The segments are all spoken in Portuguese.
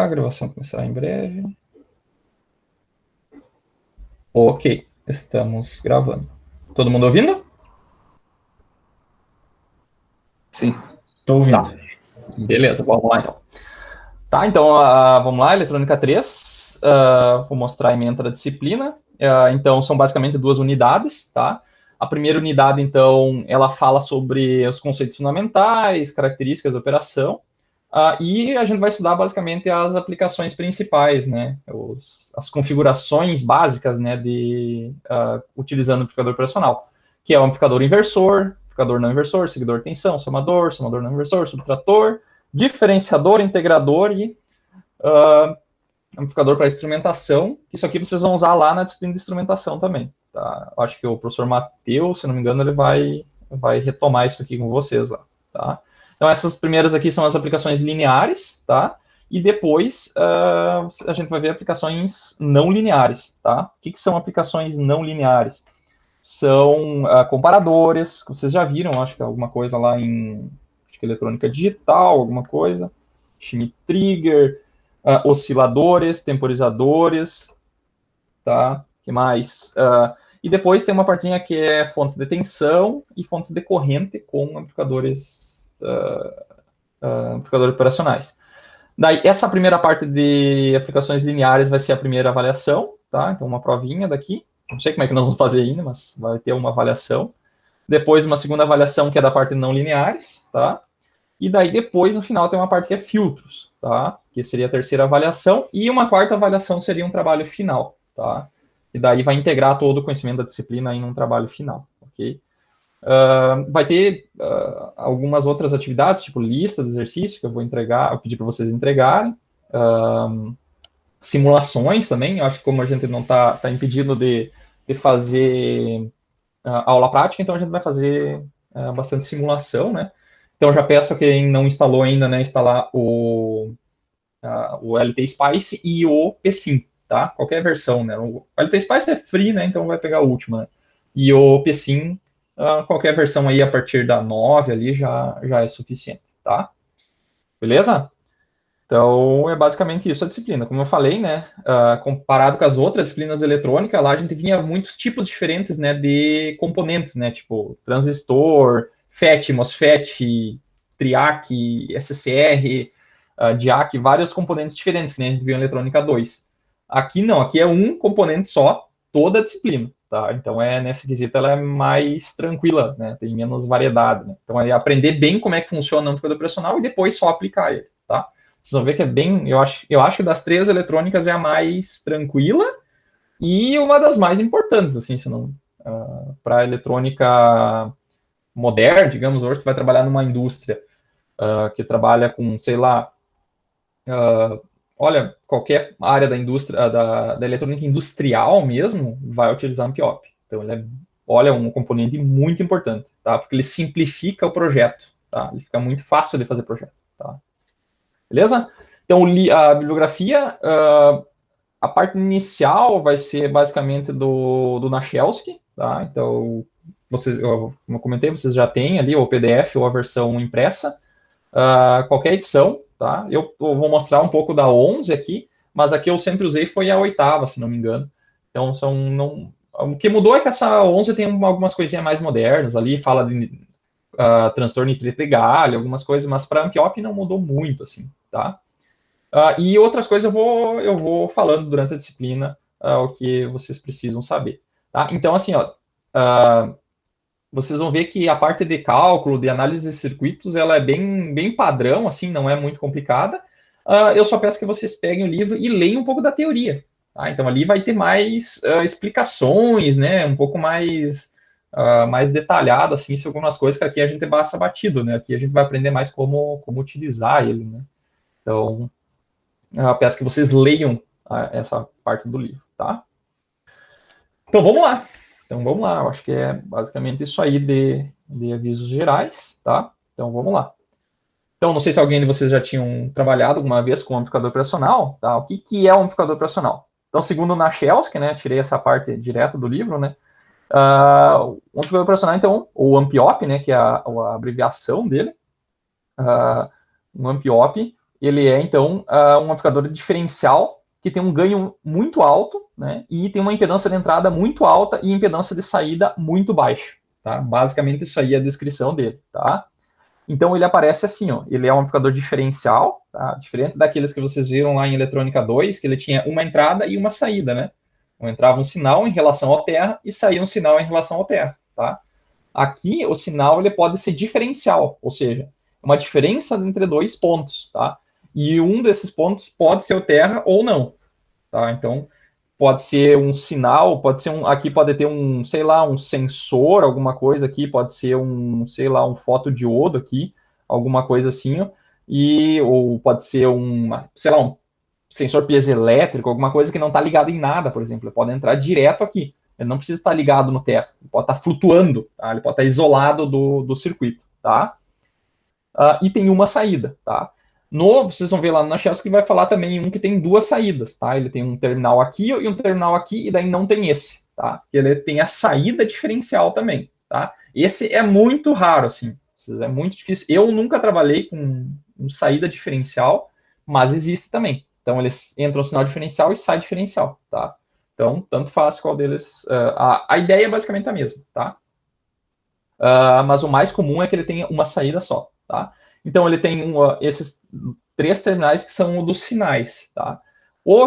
a gravação começará em breve. Ok, estamos gravando. Todo mundo ouvindo? Sim. Estou ouvindo. Tá. Beleza, vamos lá então. Tá, então vamos lá, eletrônica 3. Vou mostrar a ementa da disciplina. Então, são basicamente 2 unidades, tá? A primeira unidade, então, ela fala sobre os conceitos fundamentais, características da operação. E a gente vai estudar basicamente as aplicações principais, né? As configurações básicas, né? Utilizando o amplificador operacional, que é o amplificador inversor, amplificador não inversor, seguidor de tensão, somador não inversor, subtrator, diferenciador, integrador e amplificador para instrumentação, que isso aqui vocês vão usar lá na disciplina de instrumentação também. Tá? Acho que o professor Matheus, se não me engano, ele vai retomar isso aqui com vocês lá. Tá? Então, essas primeiras aqui são as aplicações lineares, tá? E depois a gente vai ver aplicações não lineares, tá? O que são aplicações não lineares? São comparadores, que vocês já viram, acho que alguma coisa lá em eletrônica digital, alguma coisa. Schmitt Trigger, osciladores, temporizadores, tá? Que mais? E depois tem uma partinha que é fontes de tensão e fontes de corrente com amplificadores operacionais. Daí, essa primeira parte de aplicações lineares vai ser a primeira avaliação, tá? Então, uma provinha daqui. Não sei como é que nós vamos fazer ainda, mas vai ter uma avaliação. Depois, uma segunda avaliação, que é da parte não lineares, tá? E daí, depois, no final, tem uma parte que é filtros, tá? Que seria a terceira avaliação. E uma quarta avaliação seria um trabalho final, tá? E daí vai integrar todo o conhecimento da disciplina em um trabalho final, ok? Vai ter algumas outras atividades, tipo lista de exercícios, que eu vou pedir para vocês entregarem. Simulações também, eu acho que como a gente não está impedido de fazer aula prática, então a gente vai fazer bastante simulação, né? Então eu já peço a quem não instalou ainda, né, instalar o LT Spice e o PSIM, tá? Qualquer versão, né? O LT Spice é free, né? Então vai pegar a última, né? E o PSIM, qualquer versão aí a partir da 9 ali já é suficiente, tá? Beleza? Então, é basicamente isso a disciplina. Como eu falei, né, comparado com as outras disciplinas de eletrônica, lá a gente vinha muitos tipos diferentes, né, de componentes, né, tipo transistor, FET, MOSFET, TRIAC, SCR, DIAC, vários componentes diferentes, que nem a gente viu em eletrônica 2. Aqui não, aqui é um componente só, toda a disciplina, tá? Então, nesse quesito, ela é mais tranquila, né, tem menos variedade, né? Então, é aprender bem como é que funciona o amplificador operacional e depois só aplicar ele, tá? Vocês vão ver que é bem, eu acho que das 3 eletrônicas é a mais tranquila e uma das mais importantes, assim, se não para a eletrônica moderna, digamos, hoje você vai trabalhar numa indústria que trabalha com, sei lá, olha, qualquer área da indústria, da eletrônica industrial mesmo, vai utilizar Ampiop. Então, ele é um componente muito importante, tá? Porque ele simplifica o projeto, tá? Ele fica muito fácil de fazer projeto, tá? Beleza? Então, a bibliografia, a parte inicial vai ser basicamente do Nachelski, tá? Então, vocês, como eu comentei, vocês já têm ali o PDF ou a versão impressa, qualquer edição, tá? Eu vou mostrar um pouco da 11 aqui, mas aqui eu sempre usei foi a 8ª, se não me engano. Então, o que mudou é que essa 11 tem algumas coisinhas mais modernas ali, fala de transtorno nitrito de galho, algumas coisas, mas para Ampiop não mudou muito, assim, tá? E outras coisas eu vou falando durante a disciplina o que vocês precisam saber, tá? Então, assim, ó, vocês vão ver que a parte de cálculo, de análise de circuitos, ela é bem padrão, assim, não é muito complicada. Eu só peço que vocês peguem o livro e leiam um pouco da teoria, tá? Então, ali vai ter mais explicações, né? Um pouco mais detalhado, assim, sobre algumas coisas que aqui a gente passa batido, né? Aqui a gente vai aprender mais como utilizar ele, né? Então, eu peço que vocês leiam essa parte do livro, tá? Então, vamos lá. Eu acho que é basicamente isso aí de avisos gerais, tá? Então, vamos lá. Então, não sei se alguém de vocês já tinham trabalhado alguma vez com amplificador operacional, tá? O que é um amplificador operacional? Então, segundo o Nachelski, né, tirei essa parte direto do livro, né, o amplificador operacional, então, o Ampiop, né, que é a abreviação dele, um Ampiop, ele é, então, um amplificador diferencial que tem um ganho muito alto, né, e tem uma impedância de entrada muito alta e impedância de saída muito baixa, tá? Basicamente, isso aí é a descrição dele, tá? Então, ele aparece assim, ó, ele é um amplificador diferencial, tá? Diferente daqueles que vocês viram lá em Eletrônica 2, que ele tinha uma entrada e uma saída, né? Então, entrava um sinal em relação ao terra e saía um sinal em relação ao terra, tá? Aqui, o sinal ele pode ser diferencial, ou seja, uma diferença entre dois pontos, tá? E um desses pontos pode ser o terra ou não, tá? Então, pode ser um sinal, pode ser aqui pode ter um, sei lá, um sensor, alguma coisa aqui, pode ser um, sei lá, um fotodiodo aqui, alguma coisa assim, ou pode ser sei lá, um sensor piezoelétrico, alguma coisa que não está ligado em nada, por exemplo, ele pode entrar direto aqui, ele não precisa estar ligado no terra, ele pode estar flutuando, tá? Ele pode estar isolado do circuito, tá? E tem uma saída, tá? Vocês vão ver lá no Nachevsky que vai falar também um que tem duas saídas, tá? Ele tem um terminal aqui e um terminal aqui, e daí não tem esse, tá? Ele tem a saída diferencial também, tá? Esse é muito raro, assim, é muito difícil. Eu nunca trabalhei com saída diferencial, mas existe também. Então, eles entram no sinal diferencial e sai diferencial, tá? Então, tanto faz qual deles... a ideia é basicamente a mesma, tá? Mas o mais comum é que ele tenha uma saída só, tá? Então, ele tem esses 3 terminais que são dos sinais, tá?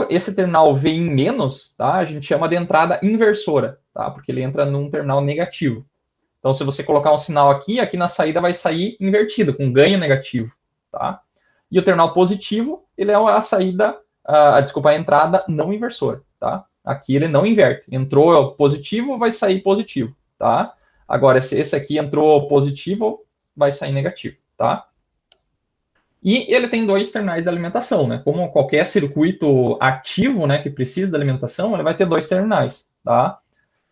Esse terminal V em menos, tá? A gente chama de entrada inversora, tá? Porque ele entra num terminal negativo. Então, se você colocar um sinal aqui, aqui na saída vai sair invertido, com ganho negativo, tá? E o terminal positivo, ele é a saída, desculpa, a entrada não inversora, tá? Aqui ele não inverte. Entrou positivo, vai sair positivo, tá? Agora, se esse aqui entrou positivo, vai sair negativo, tá? E ele tem 2 terminais de alimentação, né? Como qualquer circuito ativo, né, que precisa de alimentação, ele vai ter 2 terminais, tá?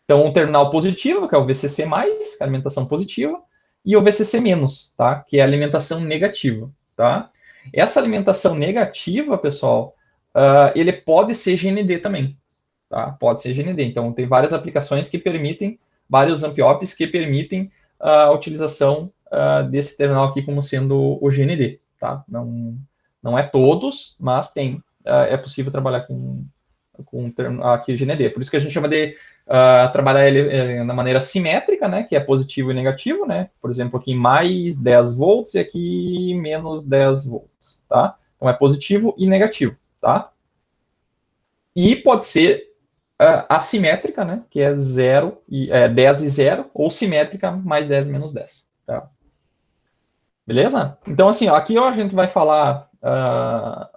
Então, o terminal positivo, que é o VCC+, que é a alimentação positiva, e o VCC-, tá? Que é a alimentação negativa, tá? Essa alimentação negativa, pessoal, ele pode ser GND também, tá? Pode ser GND. Então, tem várias aplicações que permitem, vários amp-ops que permitem a utilização desse terminal aqui como sendo o GND, tá? Não é todos, mas tem. É possível trabalhar com aqui o GND. Por isso que a gente chama de trabalhar ele na maneira simétrica, né? Que é positivo e negativo, né? Por exemplo, aqui mais 10 volts e aqui menos 10 volts, tá? Então é positivo e negativo, tá? E pode ser assimétrica, né? Que é 10 e 0, ou simétrica, mais 10 e menos 10, tá? Beleza? Então, assim, ó, aqui ó, a gente vai falar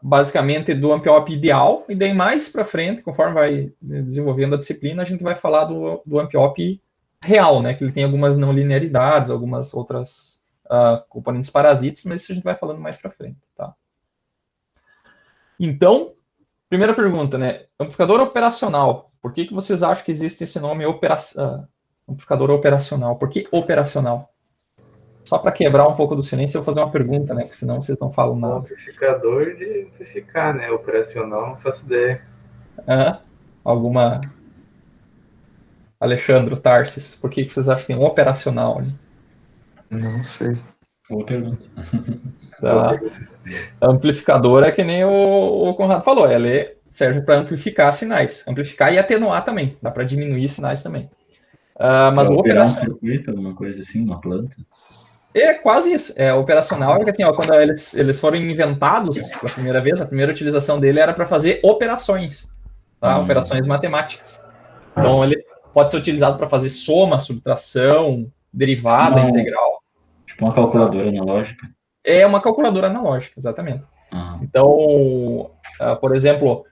basicamente do amp-op ideal, e daí mais para frente, conforme vai desenvolvendo a disciplina, a gente vai falar do amp-op real, né? Que ele tem algumas não linearidades, algumas outras componentes parasitas, mas isso a gente vai falando mais para frente, tá? Então, primeira pergunta, né? Amplificador operacional. Por que vocês acham que existe esse nome amplificador operacional? Por que operacional? Só para quebrar um pouco do silêncio, eu vou fazer uma pergunta, né? Porque senão vocês não falam nada. Amplificador de amplificar, né? Operacional, não faço ideia. Alguma... Alexandre Tarsis, por que vocês acham que tem um operacional ali? Não sei. Boa pergunta. Tá. Amplificador é que nem o Conrado falou, ele serve para amplificar sinais, amplificar e atenuar também, dá para diminuir sinais também. Mas o operar operacional... um circuito, alguma coisa assim, uma planta? É quase isso. Operacional é que assim, ó, quando eles foram inventados pela primeira vez, a primeira utilização dele era para fazer operações, tá? Operações matemáticas. Então ele pode ser utilizado para fazer soma, subtração, derivada, integral. Tipo uma calculadora analógica. É uma calculadora analógica, exatamente. Então, por exemplo,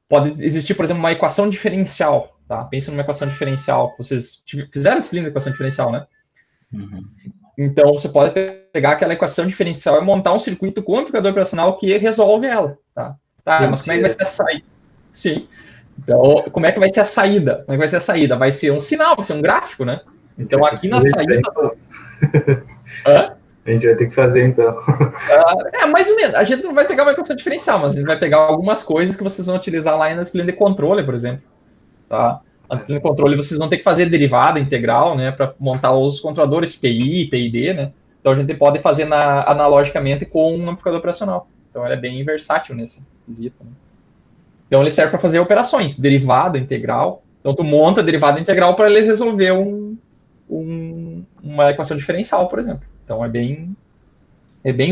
pode existir, por exemplo, uma equação diferencial, tá? Pensa numa equação diferencial. Vocês fizeram a disciplina de equação diferencial, né? Uhum. Então, você pode pegar aquela equação diferencial e montar um circuito com um amplificador operacional que resolve ela, tá? Mas como é que vai ser a saída? Sim. Então, como é que vai ser a saída? Como é que vai ser a saída? Vai ser um sinal, vai ser um gráfico, né? Então, aqui na saída... A gente vai ter que fazer, então. Mais ou menos. A gente não vai pegar uma equação diferencial, mas a gente vai pegar algumas coisas que vocês vão utilizar lá na disciplina de controle, por exemplo. Tá? Na disciplina de controle, vocês vão ter que fazer derivada integral, né? Para montar os controladores PI, PID, né? Então a gente pode fazer analogicamente com um amplificador operacional. Então ele é bem versátil nesse quesito, né? Então ele serve para fazer operações, derivada integral. Então tu monta a derivada integral para ele resolver uma equação diferencial, por exemplo. Então é bem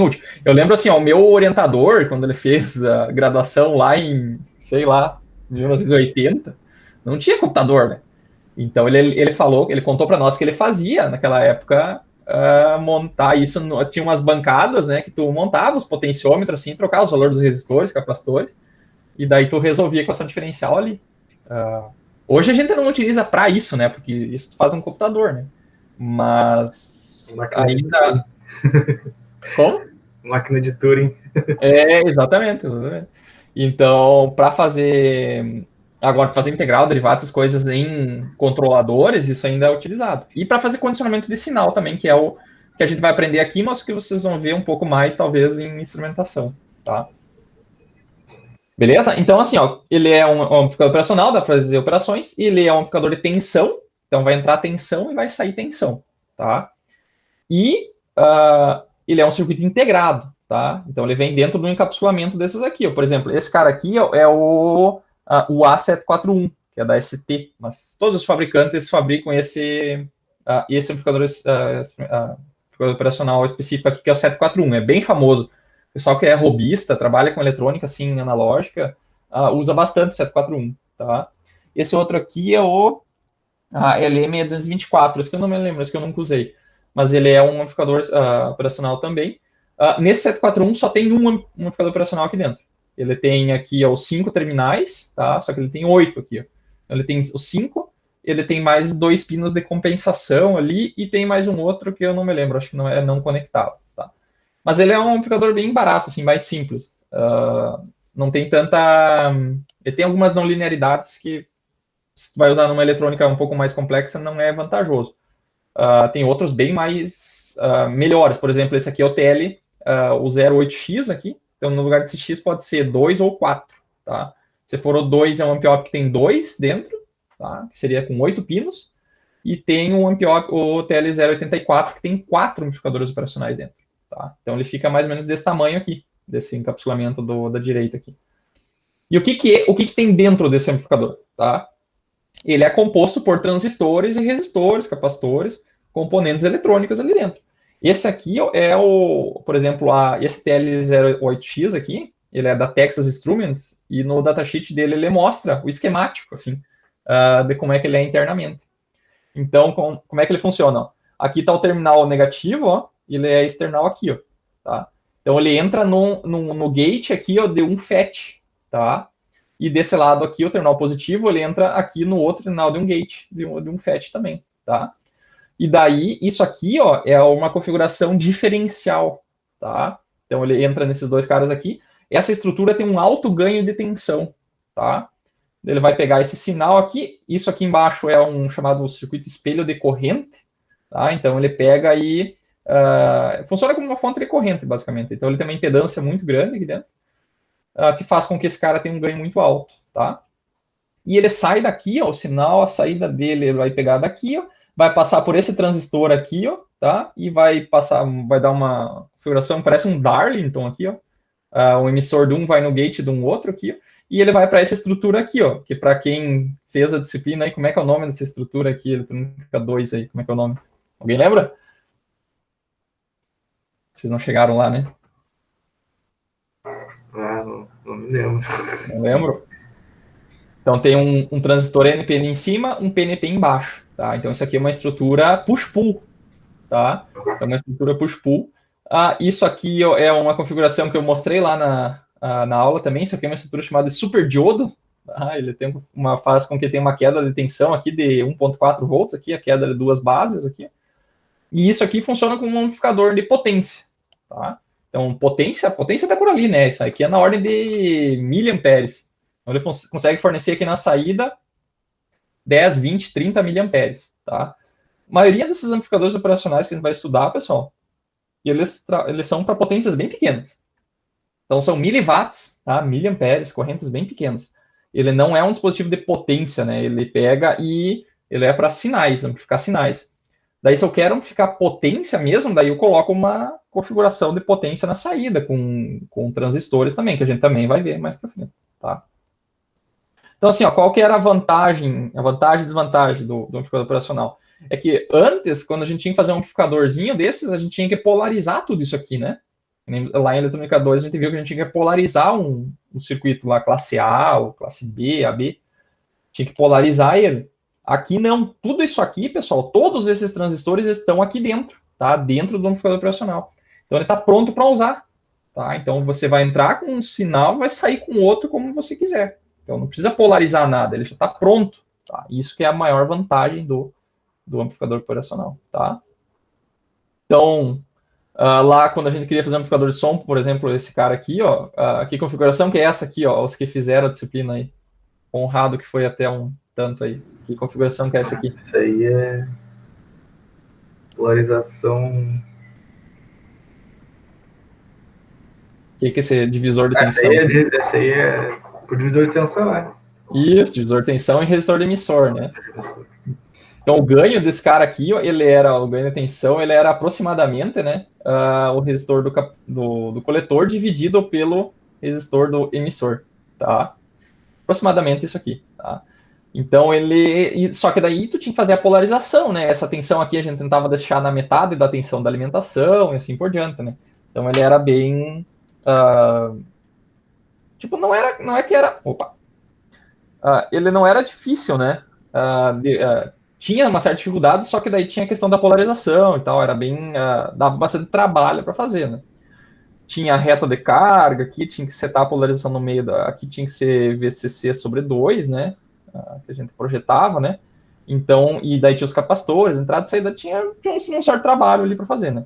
útil. Eu lembro assim, ó, o meu orientador, quando ele fez a graduação lá em, sei lá, 1980, não tinha computador, né? Então ele falou, ele contou para nós que ele fazia naquela época montar isso, tinha umas bancadas, né, que tu montava os potenciômetros assim, trocava os valores dos resistores, capacitores, e daí tu resolvia a equação diferencial ali. Hoje a gente não utiliza para isso, né, porque isso tu faz um computador, né? Mas ainda como? Máquina de Turing. Exatamente. Então, para fazer integral, derivadas, essas coisas em controladores, isso ainda é utilizado. E para fazer condicionamento de sinal também, que é o que a gente vai aprender aqui, mas que vocês vão ver um pouco mais, talvez, em instrumentação, tá? Beleza? Então, assim, ó, ele é um amplificador operacional, dá para fazer operações, e ele é um amplificador de tensão, então vai entrar tensão e vai sair tensão, tá? E ele é um circuito integrado, tá? Então ele vem dentro do encapsulamento desses aqui, ó. Por exemplo, esse cara aqui é o A741, que é da ST, mas todos os fabricantes fabricam esse amplificador, amplificador operacional específico aqui, que é o 741, é bem famoso. O pessoal que é robista, trabalha com eletrônica assim, analógica, usa bastante o 741, tá? Esse outro aqui é o LM224, esse que eu não me lembro, esse que eu nunca usei, mas ele é um amplificador operacional também. Nesse 741 só tem um amplificador operacional aqui dentro. Ele tem aqui os 5 terminais, tá? Só que ele tem 8 aqui. Ó. Então, ele tem os 5, ele tem mais 2 pinos de compensação ali e tem mais um outro que eu não me lembro, acho que não é não conectado, tá? Mas ele é um amplificador bem barato, assim, mais simples. Não tem tanta... Ele tem algumas não linearidades que se vai usar numa eletrônica um pouco mais complexa, não é vantajoso. Tem outros bem mais melhores. Por exemplo, esse aqui é o TL, o 08X aqui. Então, no lugar desse X pode ser 2 ou 4. Tá? Se for o 2, é um amp-op que tem 2 dentro, tá? Que seria com 8 pinos. E tem um amp-op, o TL084, que tem 4 amplificadores operacionais dentro. Tá? Então, ele fica mais ou menos desse tamanho aqui, desse encapsulamento da direita aqui. E o que tem dentro desse amplificador? Tá? Ele é composto por transistores e resistores, capacitores, componentes eletrônicos ali dentro. Esse aqui é por exemplo, esse TL08X aqui, ele é da Texas Instruments, e no datasheet dele ele mostra o esquemático, assim, de como é que ele é internamente. Então, como é que ele funciona? Aqui está o terminal negativo, ó, e ele é external aqui, ó, tá? Então, ele entra no gate aqui, ó, de um FET, tá? E desse lado aqui, o terminal positivo, ele entra aqui no outro terminal de um gate, de um FET também, tá? E daí, isso aqui, ó, é uma configuração diferencial, tá? Então, ele entra nesses dois caras aqui. Essa estrutura tem um alto ganho de tensão, tá? Ele vai pegar esse sinal aqui, isso aqui embaixo é um chamado circuito espelho de corrente, tá? Então, ele pega e funciona como uma fonte de corrente, basicamente. Então, ele tem uma impedância muito grande aqui dentro, que faz com que esse cara tenha um ganho muito alto, tá? E ele sai daqui, ó, o sinal, a saída dele ele vai pegar daqui, ó, vai passar por esse transistor aqui, ó, tá? E vai dar uma configuração, parece um Darlington aqui, ó. O emissor de um vai no gate de um outro aqui, ó, e ele vai para essa estrutura aqui, ó, que para quem fez a disciplina aí, como é que é o nome dessa estrutura aqui, eletrônica 2 aí, como é que é o nome? Alguém lembra? Vocês não chegaram lá, né? Não me lembro. Não lembro. Então tem um transistor NPN em cima, um PNP embaixo, tá? Então isso aqui é uma estrutura push-pull, tá? É uma estrutura push-pull. Isso aqui é uma configuração que eu mostrei lá na aula também. Isso aqui é uma estrutura chamada de superdiodo. Ele faz com que tenha uma queda de tensão aqui de 1.4 volts, aqui, a queda de 2 bases aqui. E isso aqui funciona como um amplificador de potência, tá? Então, potência está por ali, né? Isso aqui é na ordem de miliamperes. Então, ele consegue fornecer aqui na saída 10, 20, 30 miliamperes, tá? A maioria desses amplificadores operacionais que a gente vai estudar, pessoal, eles são para potências bem pequenas. Então, são miliwatts, tá? Miliamperes, correntes bem pequenas. Ele não é um dispositivo de potência, né? Ele pega e ele é para sinais, amplificar sinais. Daí, se eu quero amplificar potência mesmo, daí eu coloco uma configuração de potência na saída, com transistores também, que a gente também vai ver mais para frente, tá? Então, assim, ó, qual que era a vantagem e desvantagem do amplificador operacional? É que antes, quando a gente tinha que fazer um amplificadorzinho desses, a gente tinha que polarizar tudo isso aqui, né? Lá em Eletrônica 2, a gente viu que a gente tinha que polarizar um circuito lá, classe A, ou classe B, AB. Tinha que polarizar ele. Aqui não. Tudo isso aqui, pessoal, todos esses transistores estão aqui dentro, tá? Dentro do amplificador operacional. Então, ele está pronto para usar, tá? Então, você vai entrar com um sinal, vai sair com outro como você quiser. Então, não precisa polarizar nada, ele já está pronto, tá? Isso que é a maior vantagem do amplificador operacional, tá? Então, lá quando a gente queria fazer um amplificador de som, por exemplo, esse cara aqui, ó, que configuração que é essa aqui, ó, os que fizeram a disciplina aí, honrado que foi até um tanto aí, que configuração que é essa aqui? Isso aí é polarização. O que é esse divisor de Essa tensão? essa aí é por divisor de tensão, né? Isso, divisor de tensão e resistor de emissor, né? Então, o ganho desse cara aqui, o ganho de tensão, ele era aproximadamente, né, o resistor do coletor dividido pelo resistor do emissor, tá? Aproximadamente isso aqui, tá? Então, só que daí tu tinha que fazer a polarização, né? Essa tensão aqui a gente tentava deixar na metade da tensão da alimentação e assim por diante, né? Então, ele era bem... tipo, não é que era... Opa! Ele não era difícil, né? Tinha uma certa dificuldade, só que daí tinha a questão da polarização e tal, era bem, dava bastante trabalho para fazer, né? Tinha a reta de carga, aqui tinha que setar a polarização no meio, aqui tinha que ser VCC sobre 2, né? Que a gente projetava, né? Então, e daí tinha os capacitores, entrada e saída, tinha um certo trabalho ali para fazer, né?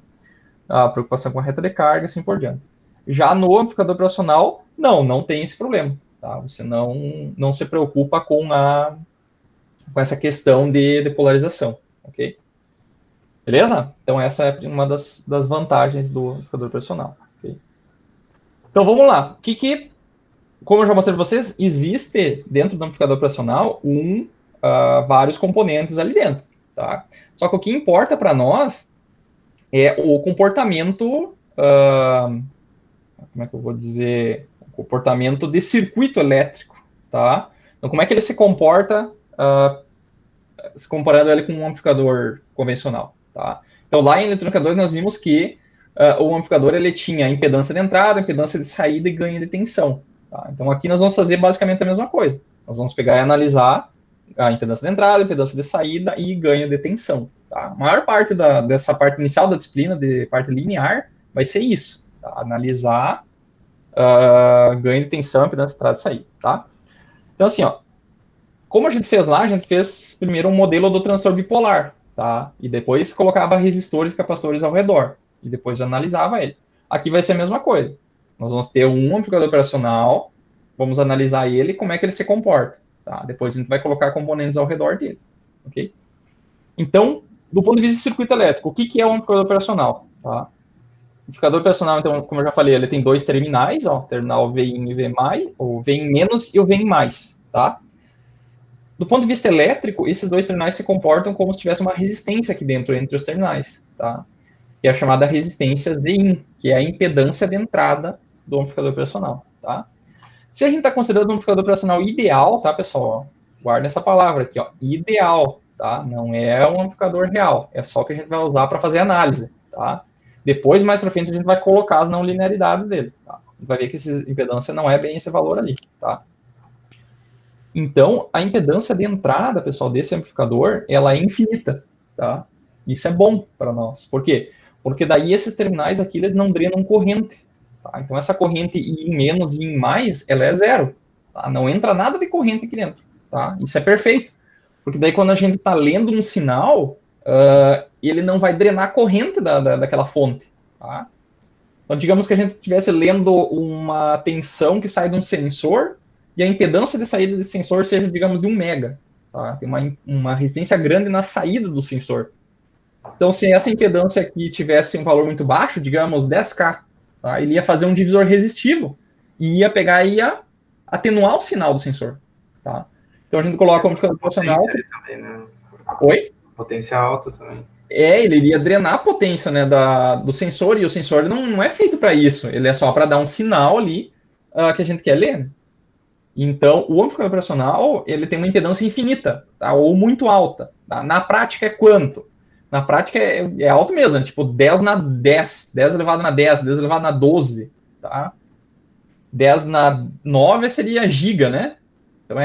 A preocupação com a reta de carga, assim por diante. Já no amplificador operacional, não tem esse problema, tá? Você não se preocupa com essa questão de polarização, ok? Beleza? Então, essa é uma das vantagens do amplificador operacional. Okay? Então, vamos lá. Como eu já mostrei para vocês, existe dentro do amplificador operacional vários componentes ali dentro. Tá? Só que o que importa para nós é o comportamento, como é que eu vou dizer? O comportamento de circuito elétrico. Tá? Então, como é que ele se comporta se comparando ele com um amplificador convencional, tá? Então, lá em Eletrônica 2, nós vimos que o amplificador ele tinha impedância de entrada, impedância de saída e ganho de tensão. Tá? Então, aqui nós vamos fazer basicamente a mesma coisa. Nós vamos pegar e analisar a impedância de entrada, impedância de saída e ganho de tensão. Tá? A maior parte dessa parte inicial da disciplina, de parte linear, vai ser isso. Tá? Analisar ganho de tensão, impedância de entrada e saída. Tá? Então, assim, ó, como a gente fez lá, a gente fez primeiro um modelo do transistor bipolar, tá? E depois colocava resistores e capacitores ao redor. E depois analisava ele. Aqui vai ser a mesma coisa. Nós vamos ter um amplificador operacional, vamos analisar ele, como é que ele se comporta. Tá? Depois a gente vai colocar componentes ao redor dele. Ok? Então, do ponto de vista de circuito elétrico, o que é um amplificador operacional? Tá? O amplificador operacional, então, como eu já falei, ele tem dois terminais, ó, terminal Vin e Vin+, ou Vin- e o Vin+, tá? Do ponto de vista elétrico, esses dois terminais se comportam como se tivesse uma resistência aqui dentro, entre os terminais, tá? Que é a chamada resistência Zin, que é a impedância de entrada do amplificador operacional, tá? Se a gente está considerando um amplificador operacional ideal, tá, pessoal? Guarda essa palavra aqui, ó, ideal, tá? Não é um amplificador real, é só o que a gente vai usar para fazer análise, tá? Depois, mais para frente, a gente vai colocar as não linearidades dele, tá? A gente vai ver que essa impedância não é bem esse valor ali, tá? Então, a impedância de entrada, pessoal, desse amplificador, ela é infinita, tá? Isso é bom para nós. Por quê? Porque daí esses terminais aqui, eles não drenam corrente. Tá? Então, essa corrente I em menos e I em mais, ela é zero. Tá? Não entra nada de corrente aqui dentro. Tá? Isso é perfeito. Porque daí, quando a gente está lendo um sinal, ele não vai drenar a corrente daquela fonte. Tá? Então, digamos que a gente estivesse lendo uma tensão que sai de um sensor, e a impedância de saída desse sensor seja, digamos, de 1 mega. Tá? Tem uma resistência grande na saída do sensor. Então, se essa impedância aqui tivesse um valor muito baixo, digamos 10K, tá? Ele ia fazer um divisor resistivo e ia pegar e ia atenuar o sinal do sensor. Tá? Então, a gente coloca um amplificador proporcional. Também, né? Oi? Potência alta também. Ele iria drenar a potência, né, do sensor, e o sensor não é feito para isso. Ele é só para dar um sinal ali que a gente quer ler. Então, o amplificador operacional, ele tem uma impedância infinita, tá? Ou muito alta. Tá? Na prática, é quanto? Na prática, é alto mesmo, né? Tipo 10 na 10, 10 elevado na 10, 10 elevado na 12, tá? 10 na 9 seria giga, né? Então,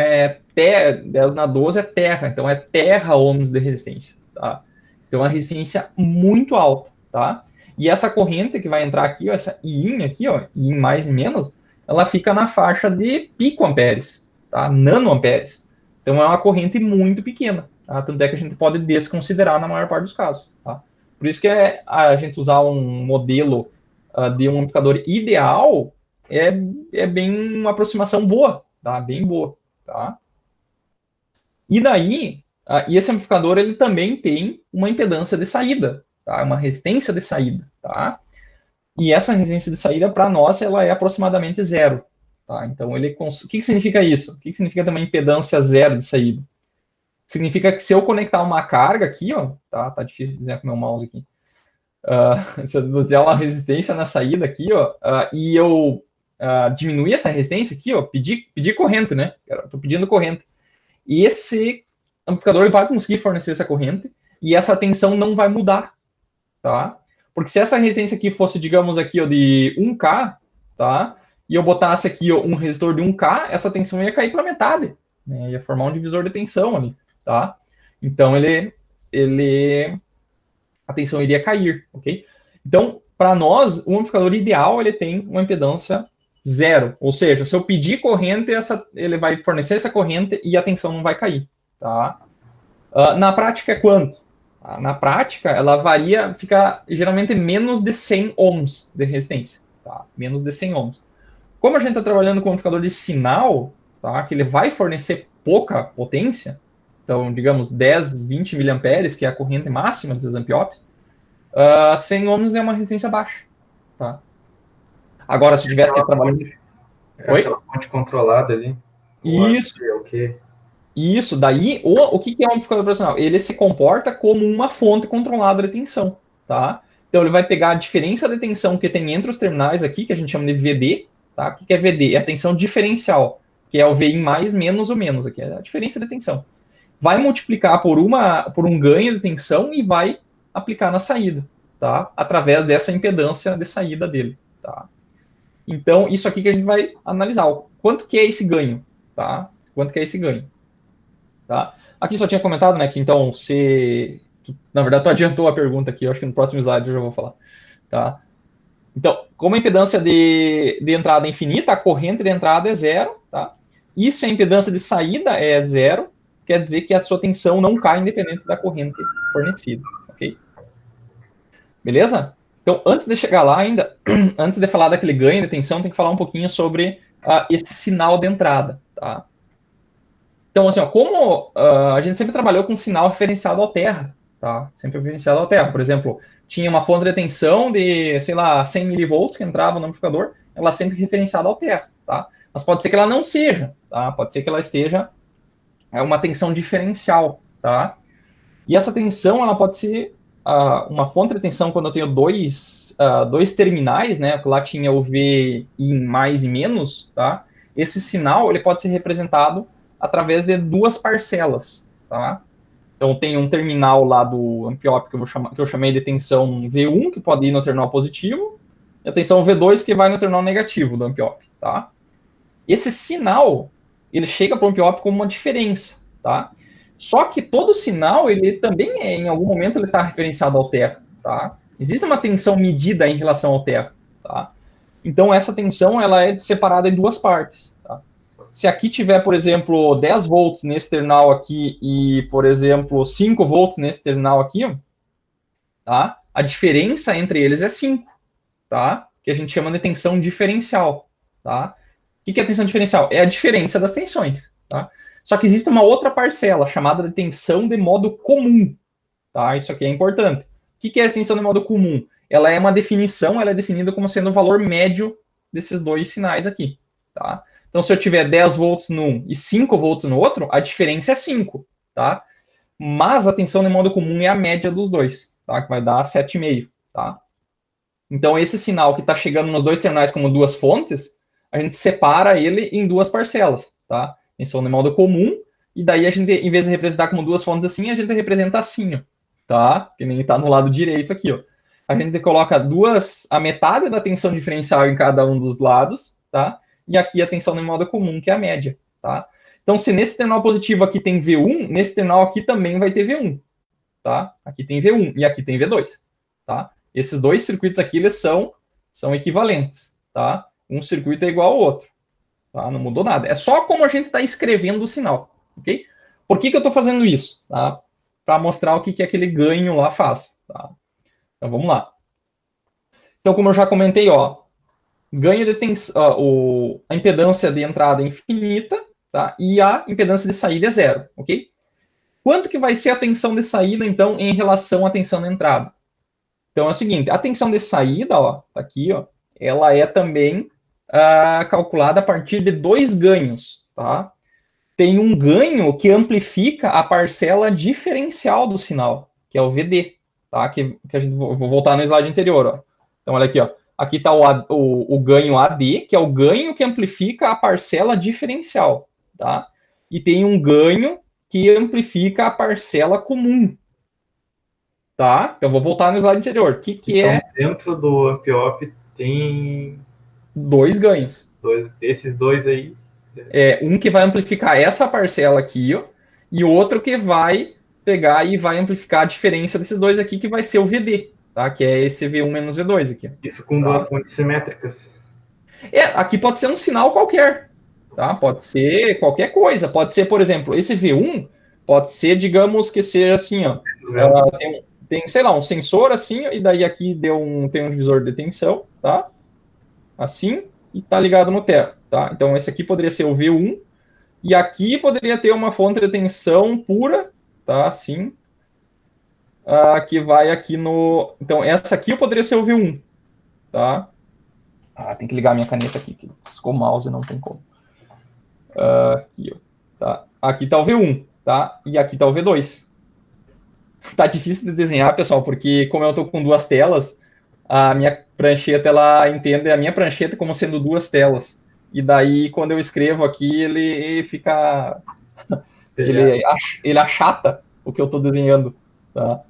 10 na 12 é terra, então é terra ohms de resistência, tá? Então, é uma resistência muito alta, tá? E essa corrente que vai entrar aqui, ó, essa IIN aqui, ó, IIN mais e menos, ela fica na faixa de picoamperes, tá? Nanoamperes. Então, é uma corrente muito pequena, tá? Tanto é que a gente pode desconsiderar na maior parte dos casos, tá? Por isso que a gente usar um modelo de um amplificador ideal é bem uma aproximação boa, tá? Bem boa, tá? E daí, e esse amplificador ele também tem uma impedância de saída, tá? Uma resistência de saída, tá? E essa resistência de saída, para nós, ela é aproximadamente zero. Tá? Então, o que significa isso? O que significa ter uma impedância zero de saída? Significa que se eu conectar uma carga aqui, ó, tá difícil de dizer com o meu mouse aqui, se eu fizer uma resistência na saída aqui, ó, e eu diminuir essa resistência aqui, ó, pedir corrente, né? Estou pedindo corrente. E esse amplificador ele vai conseguir fornecer essa corrente e essa tensão não vai mudar, tá? Porque se essa resistência aqui fosse, digamos aqui, ó, de 1K, tá? E eu botasse aqui ó, um resistor de 1K, essa tensão ia cair para metade, né? Ia formar um divisor de tensão ali, tá? Então a tensão iria cair, ok? Então, para nós, o amplificador ideal ele tem uma impedância zero, ou seja, se eu pedir corrente, ele vai fornecer essa corrente e a tensão não vai cair, tá? Na prática é quanto? Na prática, ela varia, fica geralmente menos de 100 ohms de resistência, tá? Menos de 100 ohms. Como a gente está trabalhando com um amplificador de sinal, tá? Que ele vai fornecer pouca potência, então, digamos, 10, 20 miliamperes, que é a corrente máxima desses amp-ops, 100 ohms é uma resistência baixa, tá? Agora, se eu tivesse trabalhando... Oi? Aquela fonte controlada ali. Isso. O quê? Isso, daí, o que é um amplificador operacional? Ele se comporta como uma fonte controlada de tensão, tá? Então, ele vai pegar a diferença de tensão que tem entre os terminais aqui, que a gente chama de VD, tá? O que é VD? É a tensão diferencial, que é o VI mais, menos ou menos, aqui é a diferença de tensão. Vai multiplicar por um ganho de tensão e vai aplicar na saída, tá? Através dessa impedância de saída dele, tá? Então, isso aqui que a gente vai analisar. Quanto que é esse ganho, tá? Quanto que é esse ganho? Tá? Aqui só tinha comentado, né, que então na verdade, tu adiantou a pergunta aqui, eu acho que no próximo slide eu já vou falar, tá? Então, como a impedância de entrada é infinita, a corrente de entrada é zero, tá? E se a impedância de saída é zero, quer dizer que a sua tensão não cai independente da corrente fornecida, ok? Beleza? Então, antes de chegar lá ainda, antes de falar daquele ganho de tensão, tem que falar um pouquinho sobre esse sinal de entrada, tá? Então, assim, ó, como a gente sempre trabalhou com sinal referenciado ao terra, tá? Sempre referenciado ao terra. Por exemplo, tinha uma fonte de tensão de, sei lá, 100 milivolts que entrava no amplificador, ela sempre referenciada ao terra, tá? Mas pode ser que ela não seja, tá? Pode ser que ela esteja uma tensão diferencial, tá? E essa tensão, ela pode ser uma fonte de tensão quando eu tenho dois terminais, né? Lá tinha o V em mais e menos, tá? Esse sinal, ele pode ser representado através de duas parcelas, tá? Então, tem um terminal lá do amp-op que eu chamei de tensão V1, que pode ir no terminal positivo, e a tensão V2, que vai no terminal negativo do amp-op, tá? Esse sinal, ele chega para o amp-op como uma diferença, tá? Só que todo sinal, ele também em algum momento, ele está referenciado ao terra, tá? Existe uma tensão medida em relação ao terra, tá? Então, essa tensão, ela é separada em duas partes, tá? Se aqui tiver, por exemplo, 10 volts nesse terminal aqui e, por exemplo, 5 volts nesse terminal aqui, tá? A diferença entre eles é 5, tá? Que a gente chama de tensão diferencial, tá? O que é a tensão diferencial? É a diferença das tensões, tá? Só que existe uma outra parcela chamada de tensão de modo comum, tá? Isso aqui é importante. O que é a tensão de modo comum? Ela é uma definição, ela é definida como sendo o valor médio desses dois sinais aqui, tá? Então, se eu tiver 10 volts num e 5 volts no outro, a diferença é 5, tá? Mas a tensão de modo comum é a média dos dois, tá? Que vai dar 7,5, tá? Então, esse sinal que está chegando nos dois terminais como duas fontes, a gente separa ele em duas parcelas, tá? Tensão de modo comum, e daí a gente, em vez de representar como duas fontes assim, a gente representa assim, ó, tá? Que nem está no lado direito aqui, ó. A gente coloca a metade da tensão diferencial em cada um dos lados, tá? E aqui a tensão de modo comum, que é a média, tá? Então, se nesse terminal positivo aqui tem V1, nesse terminal aqui também vai ter V1, tá? Aqui tem V1 e aqui tem V2, tá? Esses dois circuitos aqui, eles são equivalentes, tá? Um circuito é igual ao outro, tá? Não mudou nada. É só como a gente está escrevendo o sinal, ok? Por que eu estou fazendo isso? Tá? Para mostrar o que aquele ganho lá faz, tá? Então, vamos lá. Então, como eu já comentei, ó, ganho de tensão, a impedância de entrada é infinita, tá? E a impedância de saída é zero, ok? Quanto que vai ser a tensão de saída, então, em relação à tensão de entrada? Então, é o seguinte, a tensão de saída, ó, tá aqui, ó, ela é também calculada a partir de dois ganhos, tá? Tem um ganho que amplifica a parcela diferencial do sinal, que é o VD, tá? Que a gente vou voltar no slide anterior, ó. Então, olha aqui, ó. Aqui está o ganho AD, que é o ganho que amplifica a parcela diferencial, tá? E tem um ganho que amplifica a parcela comum, tá? Eu vou voltar no slide anterior. O que Então, é dentro do Ampiop tem dois ganhos? esses dois aí. É um que vai amplificar essa parcela aqui, ó, e outro que vai pegar e vai amplificar a diferença desses dois aqui, que vai ser o VD, tá? Que é esse V1 menos V2 aqui. Isso com duas fontes simétricas. Aqui pode ser um sinal qualquer, tá? Pode ser qualquer coisa. Pode ser, por exemplo, esse V1 pode ser, digamos que seja assim, ó. Tem, sei lá, um sensor assim, e daí aqui tem um divisor de tensão, tá? Assim, e tá ligado no terra, tá? Então esse aqui poderia ser o V1, e aqui poderia ter uma fonte de tensão pura, tá? Assim, que vai aqui no... Então essa aqui poderia ser o V1, tá? Tem que ligar a minha caneta aqui, que ficou o mouse, não tem como. Aqui, ó, tá? Aqui tá o V1, tá? E aqui tá o V2. Tá difícil de desenhar, pessoal, porque como eu tô com duas telas, a minha prancheta, ela entende a minha prancheta como sendo duas telas. E daí, quando eu escrevo aqui, ele fica... ele achata o que eu tô desenhando, tá?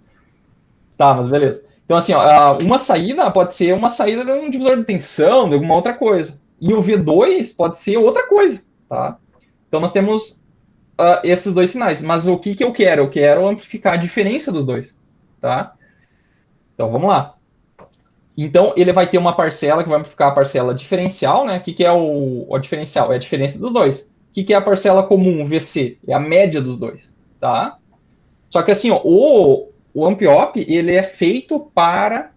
Tá, mas beleza. Então, assim, ó, uma saída pode ser uma saída de um divisor de tensão, de alguma outra coisa. E o V2 pode ser outra coisa, tá? Então, nós temos esses dois sinais. Mas o que eu quero? Eu quero amplificar a diferença dos dois, tá? Então, vamos lá. Então, ele vai ter uma parcela que vai amplificar a parcela diferencial, né? O que é o diferencial? É a diferença dos dois. O que é a parcela comum, VC? É a média dos dois, tá? Só que, assim, ó, o Ampiop, ele é feito para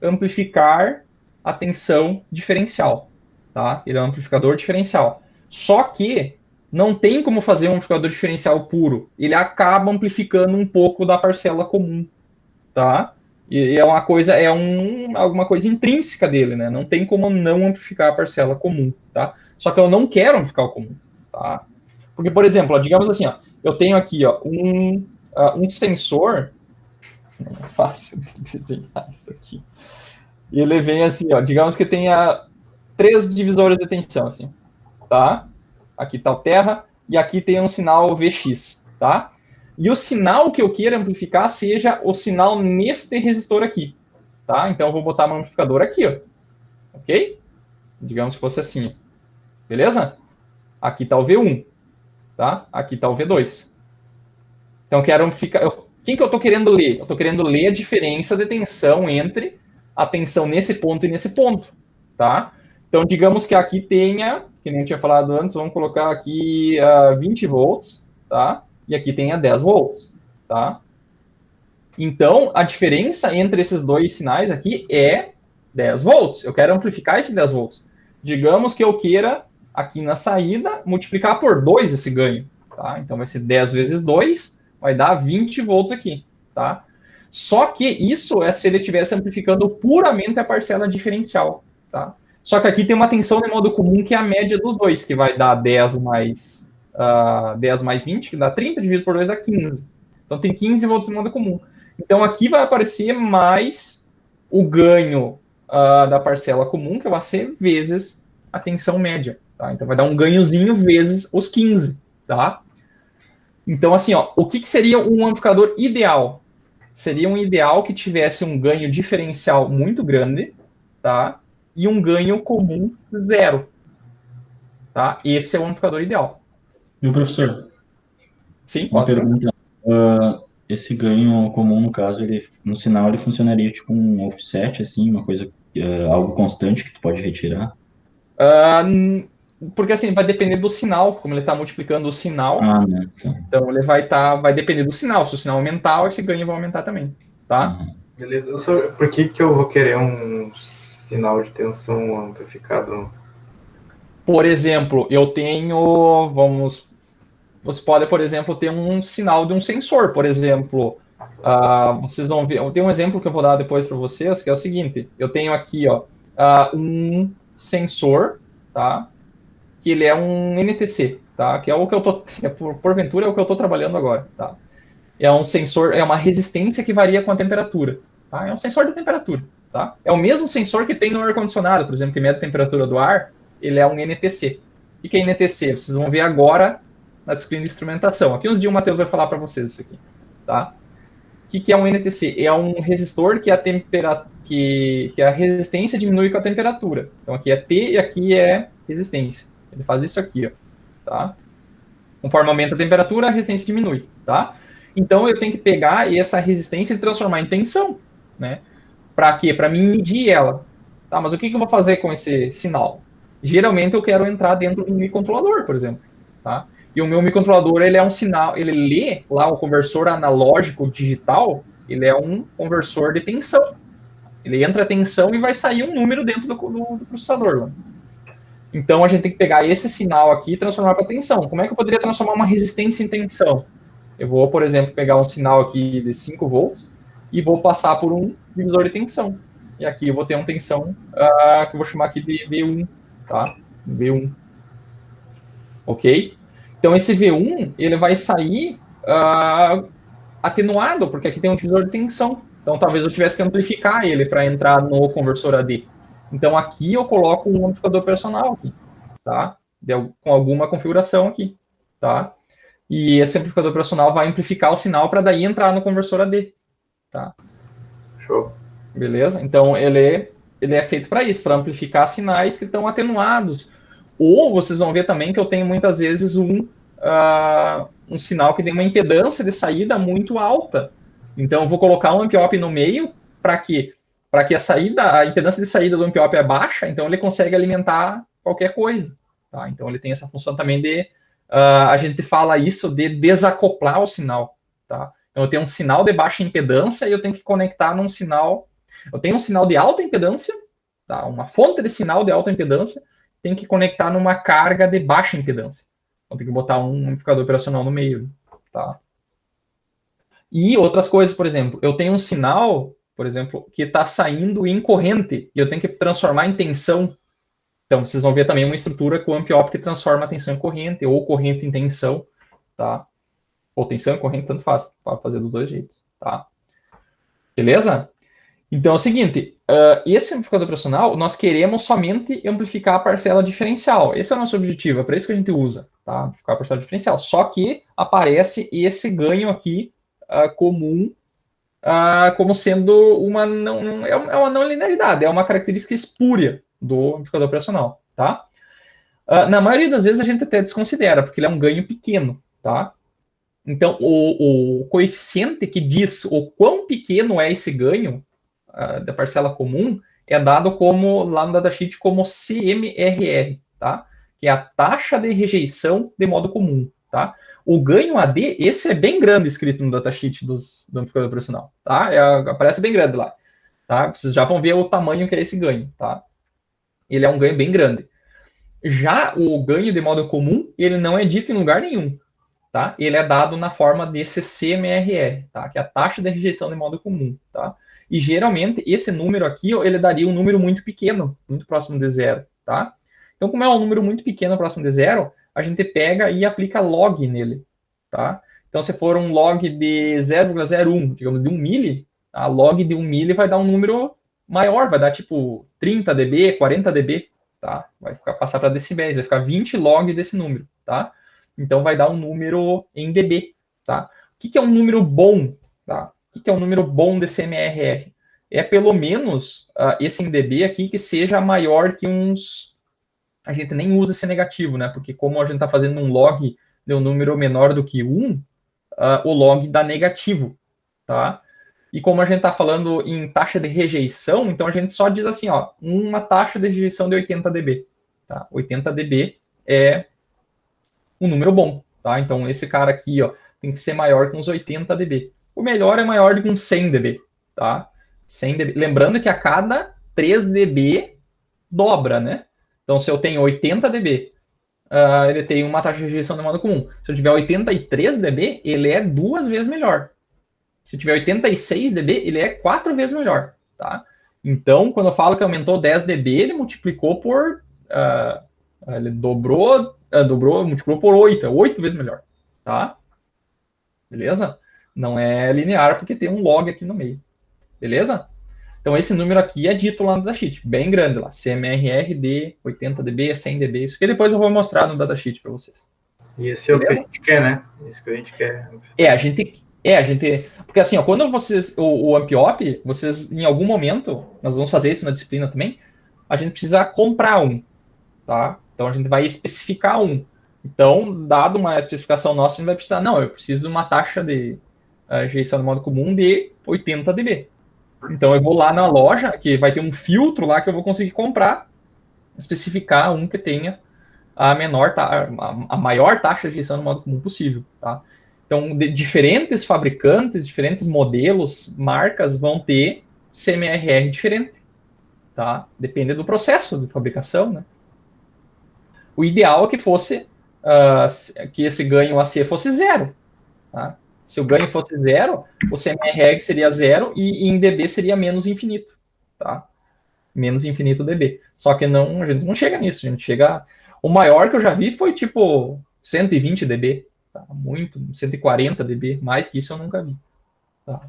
amplificar a tensão diferencial, tá? Ele é um amplificador diferencial. Só que não tem como fazer um amplificador diferencial puro. Ele acaba amplificando um pouco da parcela comum, tá? E é uma coisa, alguma coisa intrínseca dele, né? Não tem como não amplificar a parcela comum, tá? Só que eu não quero amplificar o comum, tá? Porque, por exemplo, ó, digamos assim, ó, eu tenho aqui, ó, um sensor. Não é fácil de desenhar isso aqui. E ele vem assim, ó, digamos que tenha 3 divisores de tensão, assim, tá? Aqui tá o terra, e aqui tem um sinal VX, tá? E o sinal que eu queira amplificar seja o sinal neste resistor aqui, tá? Então eu vou botar um amplificador aqui, ó, ok? Digamos que fosse assim, beleza? Aqui tá o V1, tá? Aqui tá o V2. Então eu quero amplificar... Quem que eu estou querendo ler? Eu estou querendo ler a diferença de tensão entre a tensão nesse ponto e nesse ponto, tá? Então, digamos que aqui tenha, que nem eu tinha falado antes, vamos colocar aqui 20 volts, tá? E aqui tenha 10 volts, tá? Então, a diferença entre esses dois sinais aqui é 10 volts. Eu quero amplificar esse 10 volts. Digamos que eu queira, aqui na saída, multiplicar por 2 esse ganho, tá? Então, vai ser 10 vezes 2, vai dar 20 volts aqui, tá? Só que isso é se ele estivesse amplificando puramente a parcela diferencial, tá? Só que aqui tem uma tensão de modo comum que é a média dos dois, que vai dar 10 mais 20, que dá 30, dividido por 2 dá 15. Então tem 15 volts de modo comum. Então, aqui vai aparecer mais o ganho da parcela comum, que é o AC, vezes a tensão média. Tá? Então, vai dar um ganhozinho vezes os 15. Tá? Então, assim, ó, o que seria um amplificador ideal? Seria um ideal que tivesse um ganho diferencial muito grande, tá? E um ganho comum zero. Tá? Esse é o amplificador ideal. E o professor, Sim, uma pode. pergunta. Esse ganho comum, no caso, ele, no sinal, ele funcionaria tipo um offset, assim, uma coisa, algo constante que tu pode retirar? Porque assim, vai depender do sinal, como ele está multiplicando o sinal, Ah, né? Tá. então ele vai depender do sinal. Se o sinal aumentar, esse ganho vai aumentar também, tá? Uhum. Beleza. Por que eu vou querer um sinal de tensão amplificado? Por exemplo, eu tenho, você pode, por exemplo, ter um sinal de um sensor, por exemplo, vocês vão ver, eu tenho um exemplo que eu vou dar depois para vocês, que é o seguinte, eu tenho aqui, ó, um sensor, tá? Que ele é um NTC, tá? Que é o que eu tô, porventura é o que eu tô trabalhando agora, tá? É um sensor, é uma resistência que varia com a temperatura, tá? É um sensor de temperatura, tá? É o mesmo sensor que tem no ar-condicionado, por exemplo, que mede a temperatura do ar, ele é um NTC. O que é NTC? Vocês vão ver agora na disciplina de instrumentação. Aqui uns dias o Matheus vai falar para vocês isso aqui, tá? O que é um NTC? É um resistor que a resistência diminui com a temperatura. Então aqui é T e aqui é resistência. Ele faz isso aqui, ó, tá? Conforme aumenta a temperatura, a resistência diminui, tá? Então eu tenho que pegar essa resistência e transformar em tensão, né? Para quê? Para mim medir ela. Tá, mas o que eu vou fazer com esse sinal? Geralmente eu quero entrar dentro do microcontrolador, por exemplo, tá? E o meu microcontrolador, ele é um sinal, ele lê lá o conversor analógico digital, ele é um conversor de tensão. Ele entra a tensão e vai sair um número dentro do processador. Lá. Então a gente tem que pegar esse sinal aqui e transformar para tensão. Como é que eu poderia transformar uma resistência em tensão? Eu vou, por exemplo, pegar um sinal aqui de 5 volts e vou passar por um divisor de tensão. E aqui eu vou ter uma tensão que eu vou chamar aqui de V1, tá? V1. Ok? Então esse V1 ele vai sair atenuado, porque aqui tem um divisor de tensão. Então talvez eu tivesse que amplificar ele para entrar no conversor AD. Então aqui eu coloco um amplificador personal aqui, tá? Com alguma configuração aqui, tá? E esse amplificador operacional vai amplificar o sinal para daí entrar no conversor AD, tá? Show. Beleza? Então ele é feito para isso, para amplificar sinais que estão atenuados. Ou vocês vão ver também que eu tenho muitas vezes um sinal que tem uma impedância de saída muito alta. Então eu vou colocar um amp-op no meio para quê? Para que a impedância de saída do amp-op é baixa, então ele consegue alimentar qualquer coisa. Tá? Então ele tem essa função também de a gente fala isso de desacoplar o sinal. Tá? Então eu tenho um sinal de baixa impedância e eu tenho que conectar num sinal. Eu tenho um sinal de alta impedância, tá? Uma fonte de sinal de alta impedância, tem que conectar numa carga de baixa impedância. Então tem que botar um amplificador operacional no meio. Tá? E outras coisas, por exemplo, eu tenho um sinal, por exemplo, que está saindo em corrente e eu tenho que transformar em tensão. Então, vocês vão ver também uma estrutura com amp-op que transforma a tensão em corrente ou corrente em tensão, tá? Ou tensão em corrente, tanto faz, para fazer dos dois jeitos, tá? Beleza? Então é o seguinte, esse amplificador operacional, nós queremos somente amplificar a parcela diferencial. Esse é o nosso objetivo, é para isso que a gente usa, tá? Amplificar a parcela diferencial. Só que aparece esse ganho aqui comum como sendo uma uma não linearidade, é uma característica espúria do amplificador operacional, tá? Na maioria das vezes a gente até desconsidera, porque ele é um ganho pequeno, tá? Então, o coeficiente que diz o quão pequeno é esse ganho da parcela comum é dado como, lá no datasheet, como CMRR, tá? Que é a taxa de rejeição de modo comum, tá? O ganho AD, esse é bem grande escrito no datasheet do amplificador operacional, tá? Aparece bem grande lá, tá? Vocês já vão ver o tamanho que é esse ganho, tá? Ele é um ganho bem grande. Já o ganho de modo comum, ele não é dito em lugar nenhum, tá? Ele é dado na forma desse CMRR, tá? Que é a taxa de rejeição de modo comum, tá? E geralmente esse número aqui, ele daria um número muito pequeno, muito próximo de zero, tá? Então, como é um número muito pequeno próximo de zero, a gente pega e aplica log nele, tá? Então, se for um log de 0,01, digamos, de 1 milli, a log de 1 milli vai dar um número maior, vai dar tipo 30 dB, 40 dB, tá? Vai passar para decibéis, vai ficar 20 log desse número, tá? Então, vai dar um número em dB, tá? O que é um número bom, tá? O que é um número bom desse MRR? É pelo menos esse em dB aqui que seja maior que uns... A gente nem usa esse negativo, né? Porque como a gente está fazendo um log de um número menor do que 1, o log dá negativo, tá? E como a gente está falando em taxa de rejeição, então a gente só diz assim, ó, uma taxa de rejeição de 80 dB, tá? 80 dB é um número bom, tá? Então esse cara aqui, ó, tem que ser maior que uns 80 dB. O melhor é maior do que uns 100 dB, tá? 100 dB. Lembrando que a cada 3 dB dobra, né? Então se eu tenho 80 dB, ele tem uma taxa de rejeição de modo comum. Se eu tiver 83 dB, ele é 2 vezes melhor. Se tiver 86 dB, ele é 4 vezes melhor, tá? Então, quando eu falo que aumentou 10 dB, ele multiplicou por... ele dobrou, multiplicou por 8 vezes melhor, tá? Beleza? Não é linear, porque tem um log aqui no meio. Beleza? Então, esse número aqui é dito lá no datasheet, bem grande lá. CMRR de 80 dB, 100 dB. Isso que depois eu vou mostrar no datasheet para vocês. E esse é o que a gente quer, né? Esse que a gente quer. A gente... Porque assim, ó, quando vocês... O AmpOp, vocês, em algum momento, nós vamos fazer isso na disciplina também, a gente precisa comprar um, tá? Então, a gente vai especificar um. Então, dado uma especificação nossa, a gente vai precisar... Não, eu preciso de uma taxa de rejeição de modo comum de 80 dB. Então, eu vou lá na loja, que vai ter um filtro lá que eu vou conseguir comprar, especificar um que tenha a maior taxa de rejeição no modo comum possível, tá? Então, diferentes fabricantes, diferentes modelos, marcas vão ter CMRR diferente, tá? Depende do processo de fabricação, né? O ideal é que fosse, que esse ganho AC fosse zero, tá? Se o ganho fosse zero, o CMRR seria zero e em dB seria menos infinito, tá? Menos infinito dB. Só que não, a gente não chega nisso, a gente chega... O maior que eu já vi foi tipo 120 dB, tá? Muito, 140 dB, mais que isso eu nunca vi. Tá?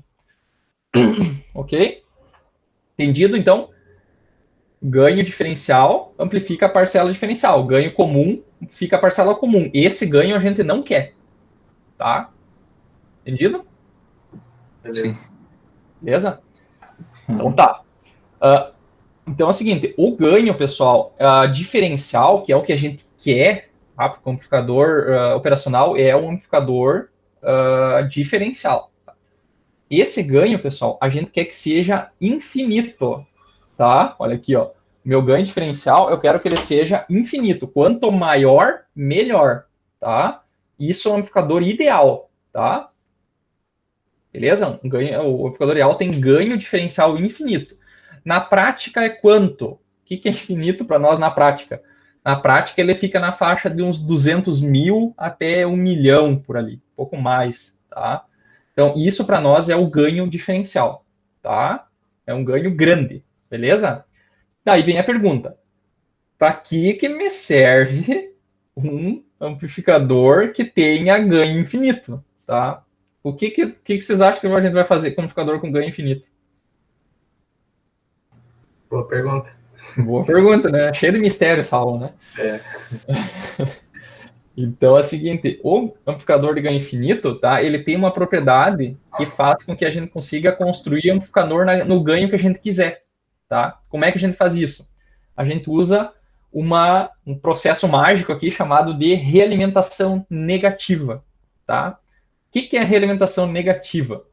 Ok? Entendido, então? Ganho diferencial amplifica a parcela diferencial. Ganho comum fica a parcela comum. Esse ganho a gente não quer, tá? Entendido? Sim. Beleza? Então tá. Então é o seguinte, o ganho, pessoal, diferencial, que é o que a gente quer, tá? Porque o amplificador operacional é um amplificador diferencial. Tá? Esse ganho, pessoal, a gente quer que seja infinito, tá? Olha aqui, ó. Meu ganho diferencial, eu quero que ele seja infinito. Quanto maior, melhor, tá? Isso é um amplificador ideal, tá? Beleza? O amplificador ideal tem ganho diferencial infinito. Na prática é quanto? O que é infinito para nós na prática? Na prática ele fica na faixa de uns 200 mil até 1 milhão por ali, um pouco mais, tá? Então isso para nós é o ganho diferencial, tá? É um ganho grande, beleza? Daí vem a pergunta, para que me serve um amplificador que tenha ganho infinito, tá? O que vocês acham que a gente vai fazer com um amplificador com ganho infinito? Boa pergunta. Boa pergunta, né? Cheio de mistério essa aula, né? É. Então é o seguinte, o amplificador de ganho infinito, tá? Ele tem uma propriedade que faz com que a gente consiga construir um amplificador no ganho que a gente quiser, tá? Como é que a gente faz isso? A gente usa um processo mágico aqui chamado de realimentação negativa, tá? O que é realimentação negativa?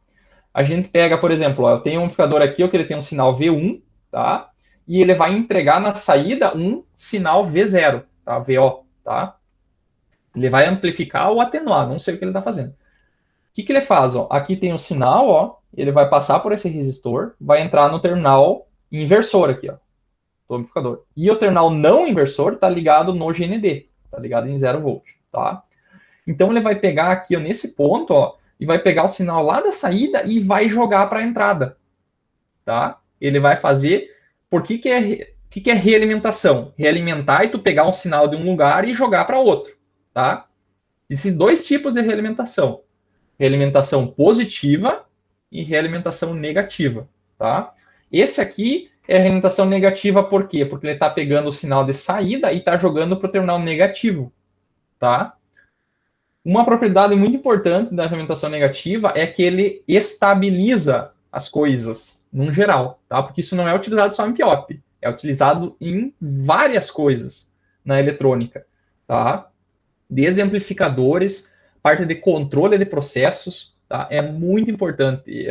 A gente pega, por exemplo, eu tenho um amplificador aqui, que ele tem um sinal V1, tá? E ele vai entregar na saída um sinal V0, tá? VO, tá? Ele vai amplificar ou atenuar, não sei o que ele está fazendo. O que ele faz? Ó? Aqui tem o sinal, ó, ele vai passar por esse resistor, vai entrar no terminal inversor aqui, ó, do amplificador. E o terminal não inversor está ligado no GND, está ligado em 0 volt, tá? Então ele vai pegar aqui, ó, nesse ponto, ó, e vai pegar o sinal lá da saída e vai jogar para a entrada, tá? Ele vai fazer... Por que é realimentação? Realimentar e tu pegar um sinal de um lugar e jogar para outro, tá? Existem dois tipos de realimentação. realimentação positiva e realimentação negativa, tá? Esse aqui é a realimentação negativa por quê? Porque ele está pegando o sinal de saída e está jogando para o terminal negativo, tá? Uma propriedade muito importante da realimentação negativa é que ele estabiliza as coisas, num geral, tá? Porque isso não é utilizado só em PIOP, é utilizado em várias coisas na eletrônica, tá? Desde amplificadores, parte de controle de processos, tá? É muito importante.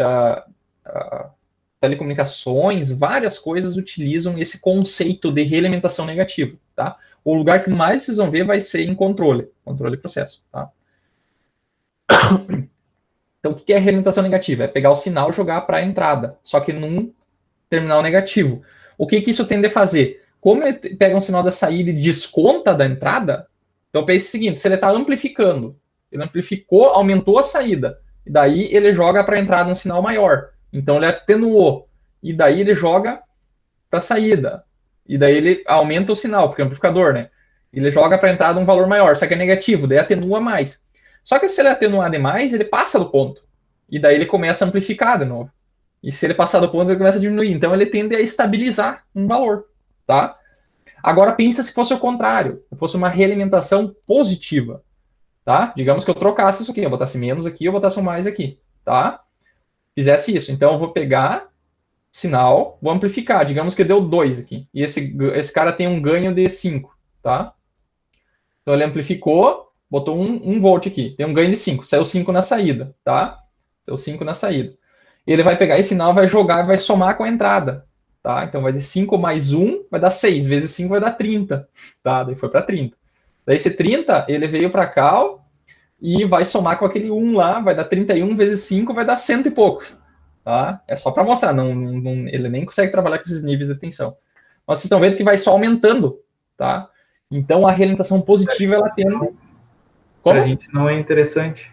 Telecomunicações, várias coisas utilizam esse conceito de realimentação negativa, tá? O lugar que mais vocês vão ver vai ser em controle de processo, tá? Então, o que é realimentação negativa? É pegar o sinal e jogar para a entrada, só que num terminal negativo. O que isso tende a fazer? Como ele pega um sinal da saída e desconta da entrada, então pense o seguinte, se ele está amplificando, ele amplificou, aumentou a saída, e daí ele joga para a entrada um sinal maior. Então ele atenuou, e daí ele joga para a saída, e daí ele aumenta o sinal, porque é amplificador, né? Ele joga para a entrada um valor maior, só que é negativo, daí atenua mais. Só que se ele atenuar demais, ele passa do ponto. E daí ele começa a amplificar de novo. E se ele passar do ponto, ele começa a diminuir. Então ele tende a estabilizar um valor, tá? Agora pensa se fosse o contrário, se fosse uma realimentação positiva, tá? Digamos que eu trocasse isso aqui, eu botasse menos aqui, eu botasse um mais aqui, tá? Fizesse isso. Então eu vou pegar sinal, vou amplificar. Digamos que deu 2 aqui. E esse cara tem um ganho de 5, tá? Então ele amplificou, botou 1 volt aqui, tem um ganho de 5, saiu 5 na saída, tá? Saiu 5 na saída. Ele vai pegar esse sinal, vai jogar e vai somar com a entrada, tá? Então vai de 5 mais 1, vai dar 6, vezes 5 vai dar 30, tá? Daí foi para 30. Daí esse 30, ele veio para cá, ó, e vai somar com aquele 1 lá, vai dar 31 vezes 5, vai dar 100 e poucos, tá? É só para mostrar, ele nem consegue trabalhar com esses níveis de tensão. Mas vocês estão vendo que vai só aumentando, tá? Então a realimentação positiva, ela tende... Como? Pra gente não é interessante.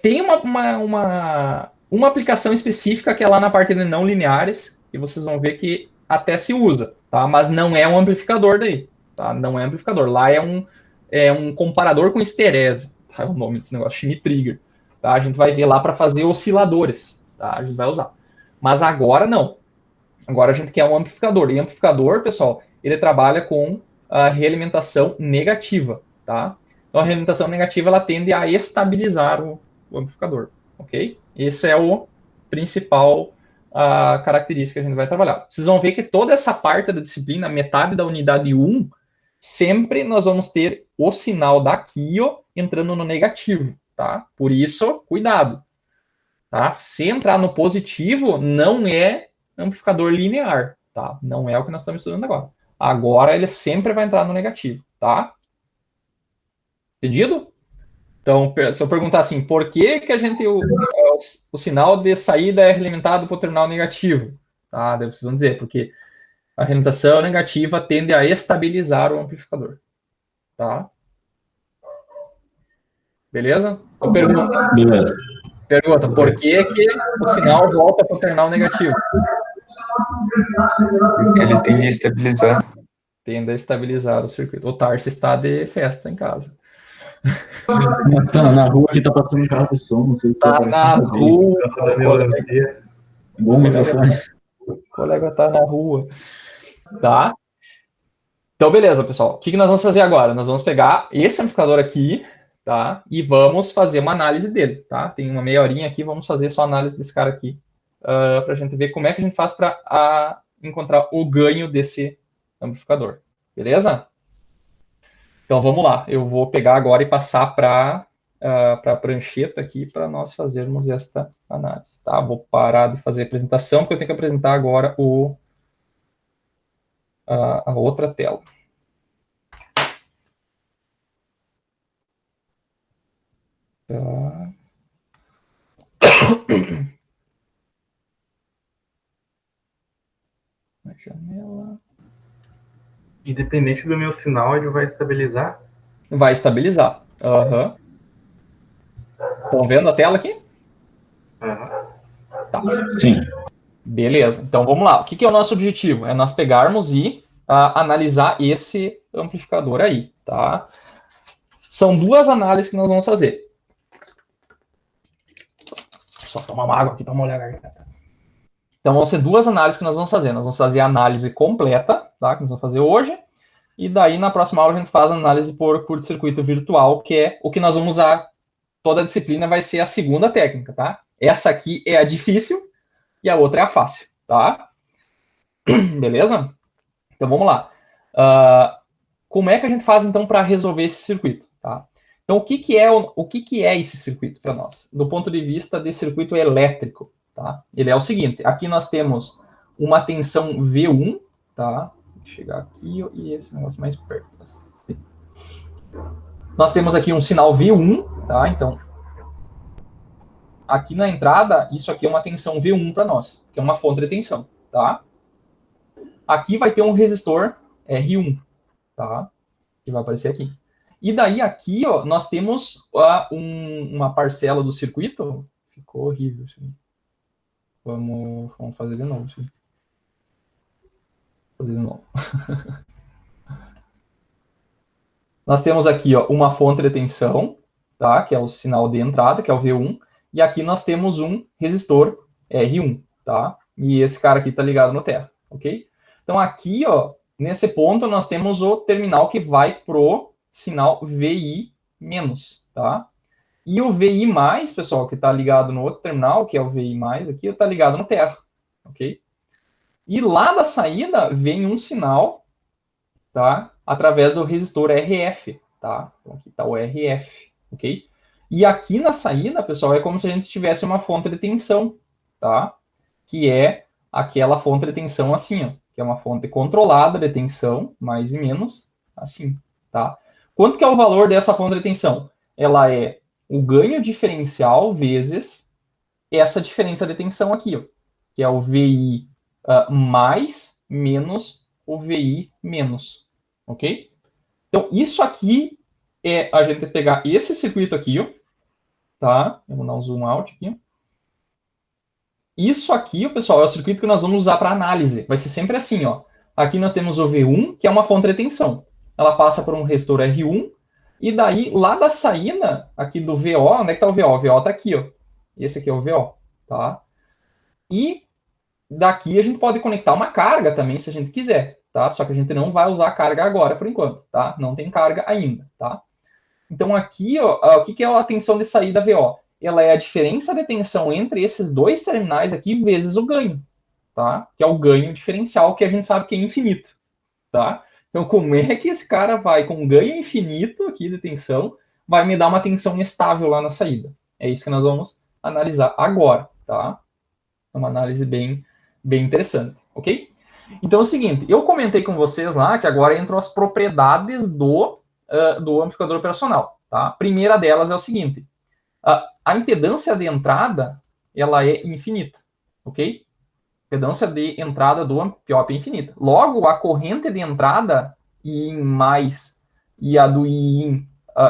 Tem uma aplicação específica que é lá na parte de não lineares, que vocês vão ver que até se usa, tá? Mas não é um amplificador daí, tá? Não é amplificador. Lá é um comparador com esterese, tá? É o nome desse negócio, Schmitt Trigger, tá? A gente vai ver lá para fazer osciladores, tá? A gente vai usar. Mas agora não. Agora a gente quer um amplificador. E amplificador, pessoal, ele trabalha com a realimentação negativa, tá? Então, a realimentação negativa, ela tende a estabilizar o amplificador, ok? Esse é o principal característica que a gente vai trabalhar. Vocês vão ver que toda essa parte da disciplina, metade da unidade 1, sempre nós vamos ter o sinal daqui, ó, entrando no negativo, tá? Por isso, cuidado, tá? Se entrar no positivo, não é amplificador linear, tá? Não é o que nós estamos estudando agora. Agora, ele sempre vai entrar no negativo, tá? Entendido? Então, se eu perguntar assim, por que o sinal de saída é realimentado por terminal negativo? Tá? Daí vocês vão dizer, porque a realimentação negativa tende a estabilizar o amplificador. Tá? Beleza? Então, pergunta, por que o sinal volta para o terminal negativo? Ele tende a estabilizar. Tende a estabilizar o circuito. O Tarso está de festa em casa. Tá na rua aqui, tá passando um carro de som, não sei o que. Tá na rua. Bom microfone. O colega tá na rua. Tá? Então, beleza, pessoal. O que nós vamos fazer agora? Nós vamos pegar esse amplificador aqui, tá? E vamos fazer uma análise dele, tá? Tem uma meia horinha aqui, vamos fazer só a análise desse cara aqui, pra gente ver como é que a gente faz para encontrar o ganho desse amplificador. Beleza? Então, vamos lá. Eu vou pegar agora e passar para a prancheta aqui para nós fazermos esta análise. Tá? Vou parar de fazer a apresentação, porque eu tenho que apresentar agora a outra tela. Tá. Na janela. Independente do meu sinal, ele vai estabilizar? Vai estabilizar. Uhum. Estão vendo a tela aqui? Uhum. Tá. Sim. Beleza. Então, vamos lá. O que é o nosso objetivo? É nós pegarmos e analisar esse amplificador aí, tá? São duas análises que nós vamos fazer. só tomar uma água aqui para molhar a garganta. Então, vão ser duas análises que nós vamos fazer. Nós vamos fazer a análise completa, tá? Que nós vamos fazer hoje. E daí, na próxima aula, a gente faz a análise por curto-circuito virtual, que é o que nós vamos usar. Toda a disciplina vai ser a segunda técnica, tá? Essa aqui é a difícil e a outra é a fácil, tá? Beleza? Então, vamos lá. Como é que a gente faz, então, para resolver esse circuito, tá? Então, o que é esse circuito para nós? Do ponto de vista de circuito elétrico, tá? Ele é o seguinte, aqui nós temos uma tensão V1, tá? Vou chegar aqui e esse negócio mais perto, assim. Nós temos aqui um sinal V1, tá? Então, aqui na entrada, isso aqui é uma tensão V1 para nós, que é uma fonte de tensão, tá? Aqui vai ter um resistor R1, tá? Que vai aparecer aqui. E daí aqui, ó, nós temos uma parcela do circuito. Ficou horrível isso aí. Vamos fazer de novo isso aí. Fazer de novo. Nós temos aqui, ó, uma fonte de tensão, tá? Que é o sinal de entrada, que é o V1. E aqui nós temos um resistor R1, tá? E esse cara aqui tá ligado no terra, ok? Então aqui, ó, nesse ponto nós temos o terminal que vai pro sinal VI menos, tá? E o VI mais, pessoal, que está ligado no outro terminal, que é o VI mais aqui, está ligado no terra, ok? E lá da saída vem um sinal, tá? Através do resistor RF, tá? Então aqui está o RF, ok? E aqui na saída, pessoal, é como se a gente tivesse uma fonte de tensão, tá? Que é aquela fonte de tensão assim, ó, que é uma fonte controlada de tensão, mais e menos, assim, tá? Quanto que é o valor dessa fonte de tensão? Ela é o ganho diferencial vezes essa diferença de tensão aqui, ó, que é o VI mais menos o VI menos, ok? Então, isso aqui é a gente pegar esse circuito aqui, ó, tá? Eu vou dar um zoom out aqui. Isso aqui, pessoal, é o circuito que nós vamos usar para análise. Vai ser sempre assim, ó. Aqui nós temos o V1, que é uma fonte de tensão. Ela passa por um resistor R1, e daí, lá da saída, aqui do VO, onde é que está o VO? O VO está aqui, ó. Esse aqui é o VO, tá? E daqui a gente pode conectar uma carga também, se a gente quiser, tá? Só que a gente não vai usar a carga agora, por enquanto, tá? Não tem carga ainda, tá? Então, aqui, ó, o que é a tensão de saída VO? Ela é a diferença de tensão entre esses dois terminais aqui vezes o ganho, tá? Que é o ganho diferencial, que a gente sabe que é infinito, tá? Então, como é que esse cara vai, com um ganho infinito aqui de tensão, vai me dar uma tensão estável lá na saída? É isso que nós vamos analisar agora, tá? É uma análise bem interessante, ok? Então, é o seguinte, eu comentei com vocês lá que agora entram as propriedades do amplificador operacional, tá? A primeira delas é o seguinte, a impedância de entrada, ela é infinita, ok? Impedância de entrada do ampliop é infinita. Logo, a corrente de entrada, Iin mais, e a do Iin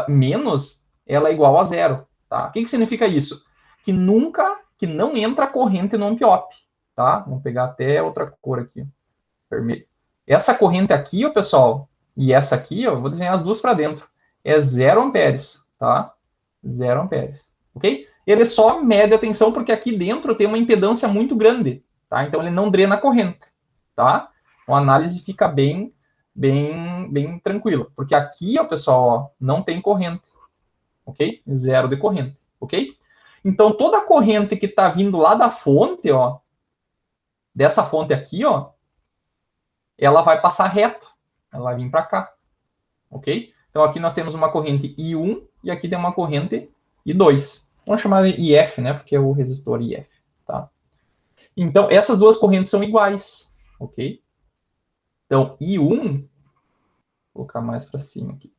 menos, ela é igual a zero. Tá? O que significa isso? Que não entra corrente no ampliop. Tá? Vamos pegar até outra cor aqui. Vermelho. Essa corrente aqui, ó, pessoal, e essa aqui, ó, vou desenhar as duas para dentro. É 0 amperes. Tá? 0 amperes. Ok? Ele só mede a tensão porque aqui dentro tem uma impedância muito grande. Tá? Então, ele não drena a corrente, tá? A análise fica bem tranquila. Porque aqui, ó, pessoal, ó, não tem corrente, ok? Zero de corrente, ok? Então, toda a corrente que está vindo lá da fonte, ó, dessa fonte aqui, ó, ela vai passar reto. Ela vai vir para cá, ok? Então, aqui nós temos uma corrente I1 e aqui tem uma corrente I2. Vamos chamar de IF, né? Porque é o resistor IF, tá? Então, essas duas correntes são iguais, ok? Então, I1, vou colocar mais para cima aqui.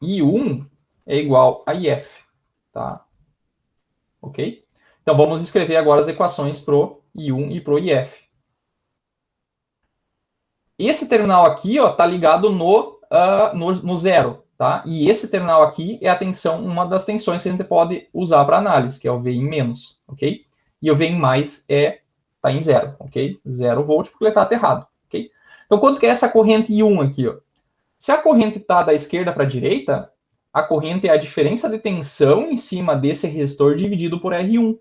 I1 é igual a IF, tá? Ok? Então, vamos escrever agora as equações para o I1 e para o IF. Esse terminal aqui, ó, tá ligado no zero, tá? E esse terminal aqui é a tensão, uma das tensões que a gente pode usar para análise, que é o Vin-, ok? E o Vin+ está em zero, ok? 0 volt, porque ele está aterrado, ok? Então, quanto que é essa corrente I1 aqui, ó? Se a corrente está da esquerda para a direita, a corrente é a diferença de tensão em cima desse resistor dividido por R1,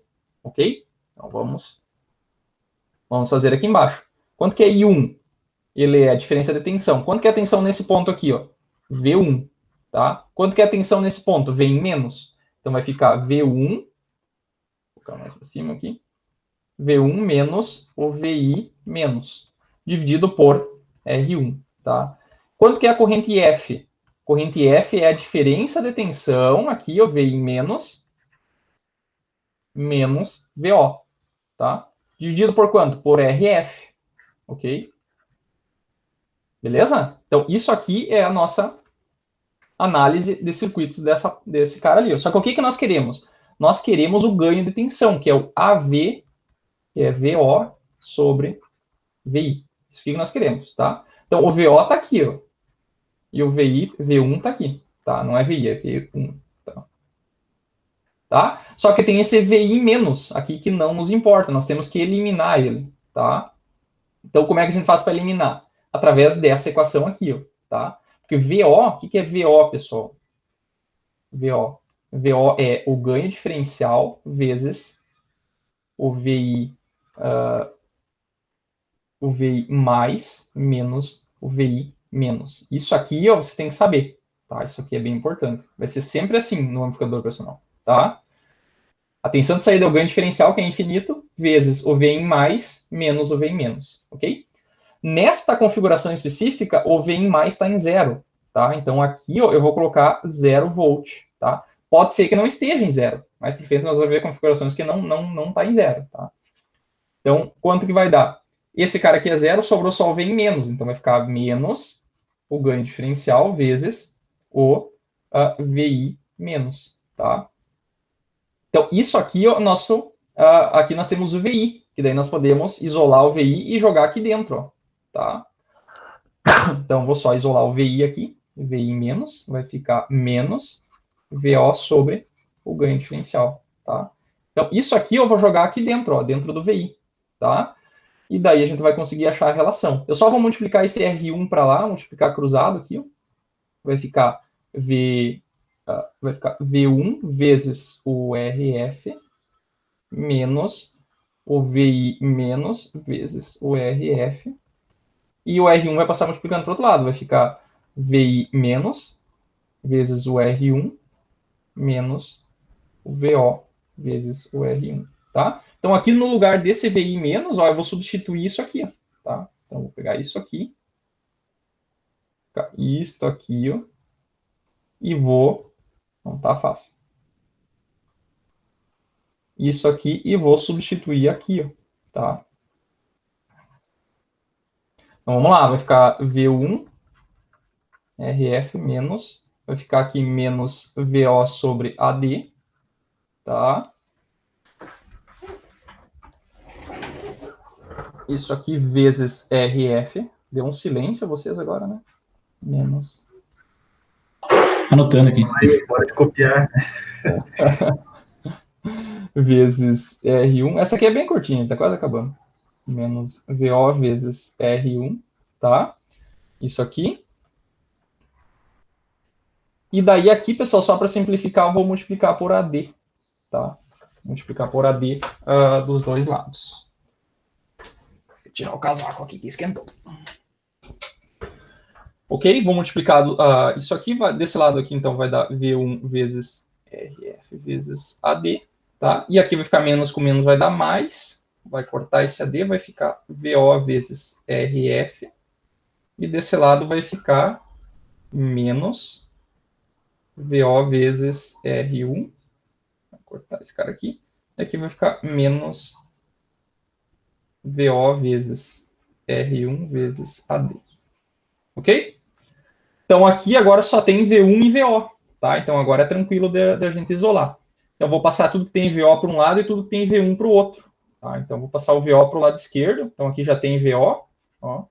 ok? Então, vamos fazer aqui embaixo. Quanto que é I1? Ele é a diferença de tensão. Quanto que é a tensão nesse ponto aqui, ó? V1, tá? Quanto que é a tensão nesse ponto? V em menos. Então, vai ficar V1, vou colocar mais para cima aqui, V1 menos o VI menos, dividido por R1, tá? Quanto que é a corrente F? Corrente F é a diferença de tensão, aqui, ó, VI menos VO, tá? Dividido por quanto? Por RF, ok? Beleza? Então, isso aqui é a nossa análise de circuitos desse cara ali. Só que o que nós queremos? Nós queremos o ganho de tensão, que é o AV, que é VO sobre VI. Isso que nós queremos, tá? Então, o VO está aqui, ó. E o VI, V1 está aqui, tá? Não é VI, é V1, tá? Só que tem esse VI menos aqui que não nos importa. Nós temos que eliminar ele, tá? Então, como é que a gente faz para eliminar? Através dessa equação aqui, ó, tá? Porque VO, o que é VO, pessoal? VO é o ganho diferencial vezes o VI mais menos o VI menos. Isso aqui, ó, você tem que saber, tá? Isso aqui é bem importante. Vai ser sempre assim no amplificador operacional, tá? A tensão de saída é o ganho diferencial, que é infinito, vezes o VI mais menos o VI menos, ok? Nesta configuração específica, o VI mais está em zero, tá? Então, aqui ó, eu vou colocar 0 volt, tá? Pode ser que não esteja em zero, mas por frente nós vamos ver configurações que não está em zero, tá? Então, quanto que vai dar? Esse cara aqui é zero, sobrou só o V em menos, então vai ficar menos o ganho diferencial vezes o VI menos, tá? Então, isso aqui é o nosso, aqui nós temos o VI, que daí nós podemos isolar o VI e jogar aqui dentro, ó, tá? Então, vou só isolar o VI aqui, VI menos, vai ficar menos VO sobre o ganho diferencial, tá? Então, isso aqui eu vou jogar aqui dentro, ó, dentro do VI, tá? E daí a gente vai conseguir achar a relação. Eu só vou multiplicar esse R1 para lá, multiplicar cruzado aqui, ó. Vai ficar V1 vezes o RF menos o VI menos vezes o RF. E o R1 vai passar multiplicando para o outro lado. Vai ficar VI menos vezes o R1 menos o VO vezes o R1, tá? Então, aqui no lugar desse VI menos, ó, eu vou substituir isso aqui, ó, tá? Então, vou pegar isso aqui, isso aqui, ó, e vou, não tá fácil, isso aqui e vou substituir aqui, ó, tá? Então, vamos lá, vai ficar V1 RF menos, vai ficar aqui menos VO sobre AD, tá? Isso aqui vezes RF. Deu um silêncio a vocês agora, né? Menos. Anotando aqui. Aí, bora de copiar. Vezes R1. Essa aqui é bem curtinha, tá quase acabando. Menos VO vezes R1, tá? Isso aqui. E daí aqui, pessoal, só para simplificar, eu vou multiplicar por AD, tá? Multiplicar por AD dos dois lados. Vou tirar o casaco aqui que esquentou. Ok? Vou multiplicar isso aqui, desse lado aqui, então, vai dar V1 vezes RF vezes AD, tá? E aqui vai ficar menos com menos, vai dar mais. Vai cortar esse AD, vai ficar VO vezes RF. E desse lado vai ficar menos VO vezes R1. Vou cortar esse cara aqui. E aqui vai ficar menos VO vezes R1 vezes AD. Ok? Então, aqui agora só tem V1 e VO, tá? Então, agora é tranquilo da gente isolar. Então, eu vou passar tudo que tem VO para um lado e tudo que tem V1 para o outro. Tá? Então, vou passar o VO para o lado esquerdo. Então, aqui já tem VO. Ó.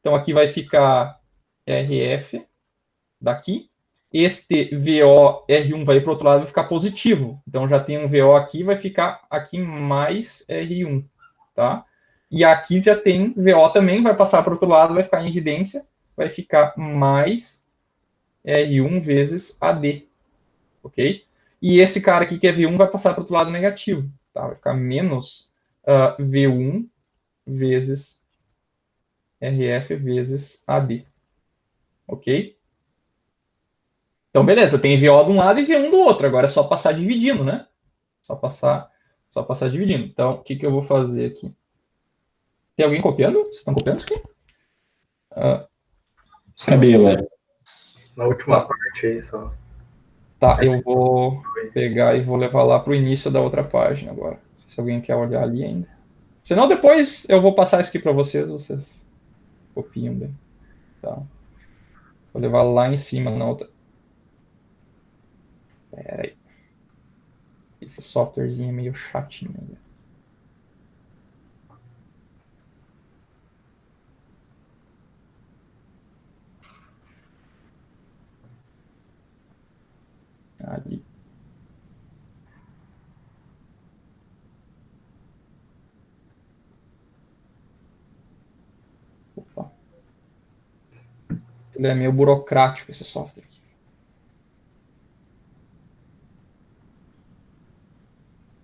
Então, aqui vai ficar RF daqui. Este VO R1 vai para o outro lado e vai ficar positivo. Então, já tem um VO aqui, vai ficar aqui mais R1, tá? E aqui já tem VO também, vai passar para o outro lado, vai ficar em evidência, vai ficar mais R1 vezes AD, ok? E esse cara aqui que é V1 vai passar para o outro lado negativo. tá? Vai ficar menos V1 vezes RF vezes AD, ok? Então, beleza, tem VO de um lado e V1 do outro, agora é só passar dividindo, né? Só passar dividindo. Então, o que eu vou fazer aqui? Tem alguém copiando? Vocês estão copiando isso aqui? Sabia agora. Na última parte aí só. Tá, eu vou pegar e vou levar lá para o início da outra página agora. Não sei se alguém quer olhar ali ainda. Senão depois eu vou passar isso aqui para vocês copiam bem. Tá. Vou levar lá em cima na outra. Pera aí. Esse softwarezinho é meio chatinho. Né? Ali. Opa. Ele é meio burocrático, esse software aqui.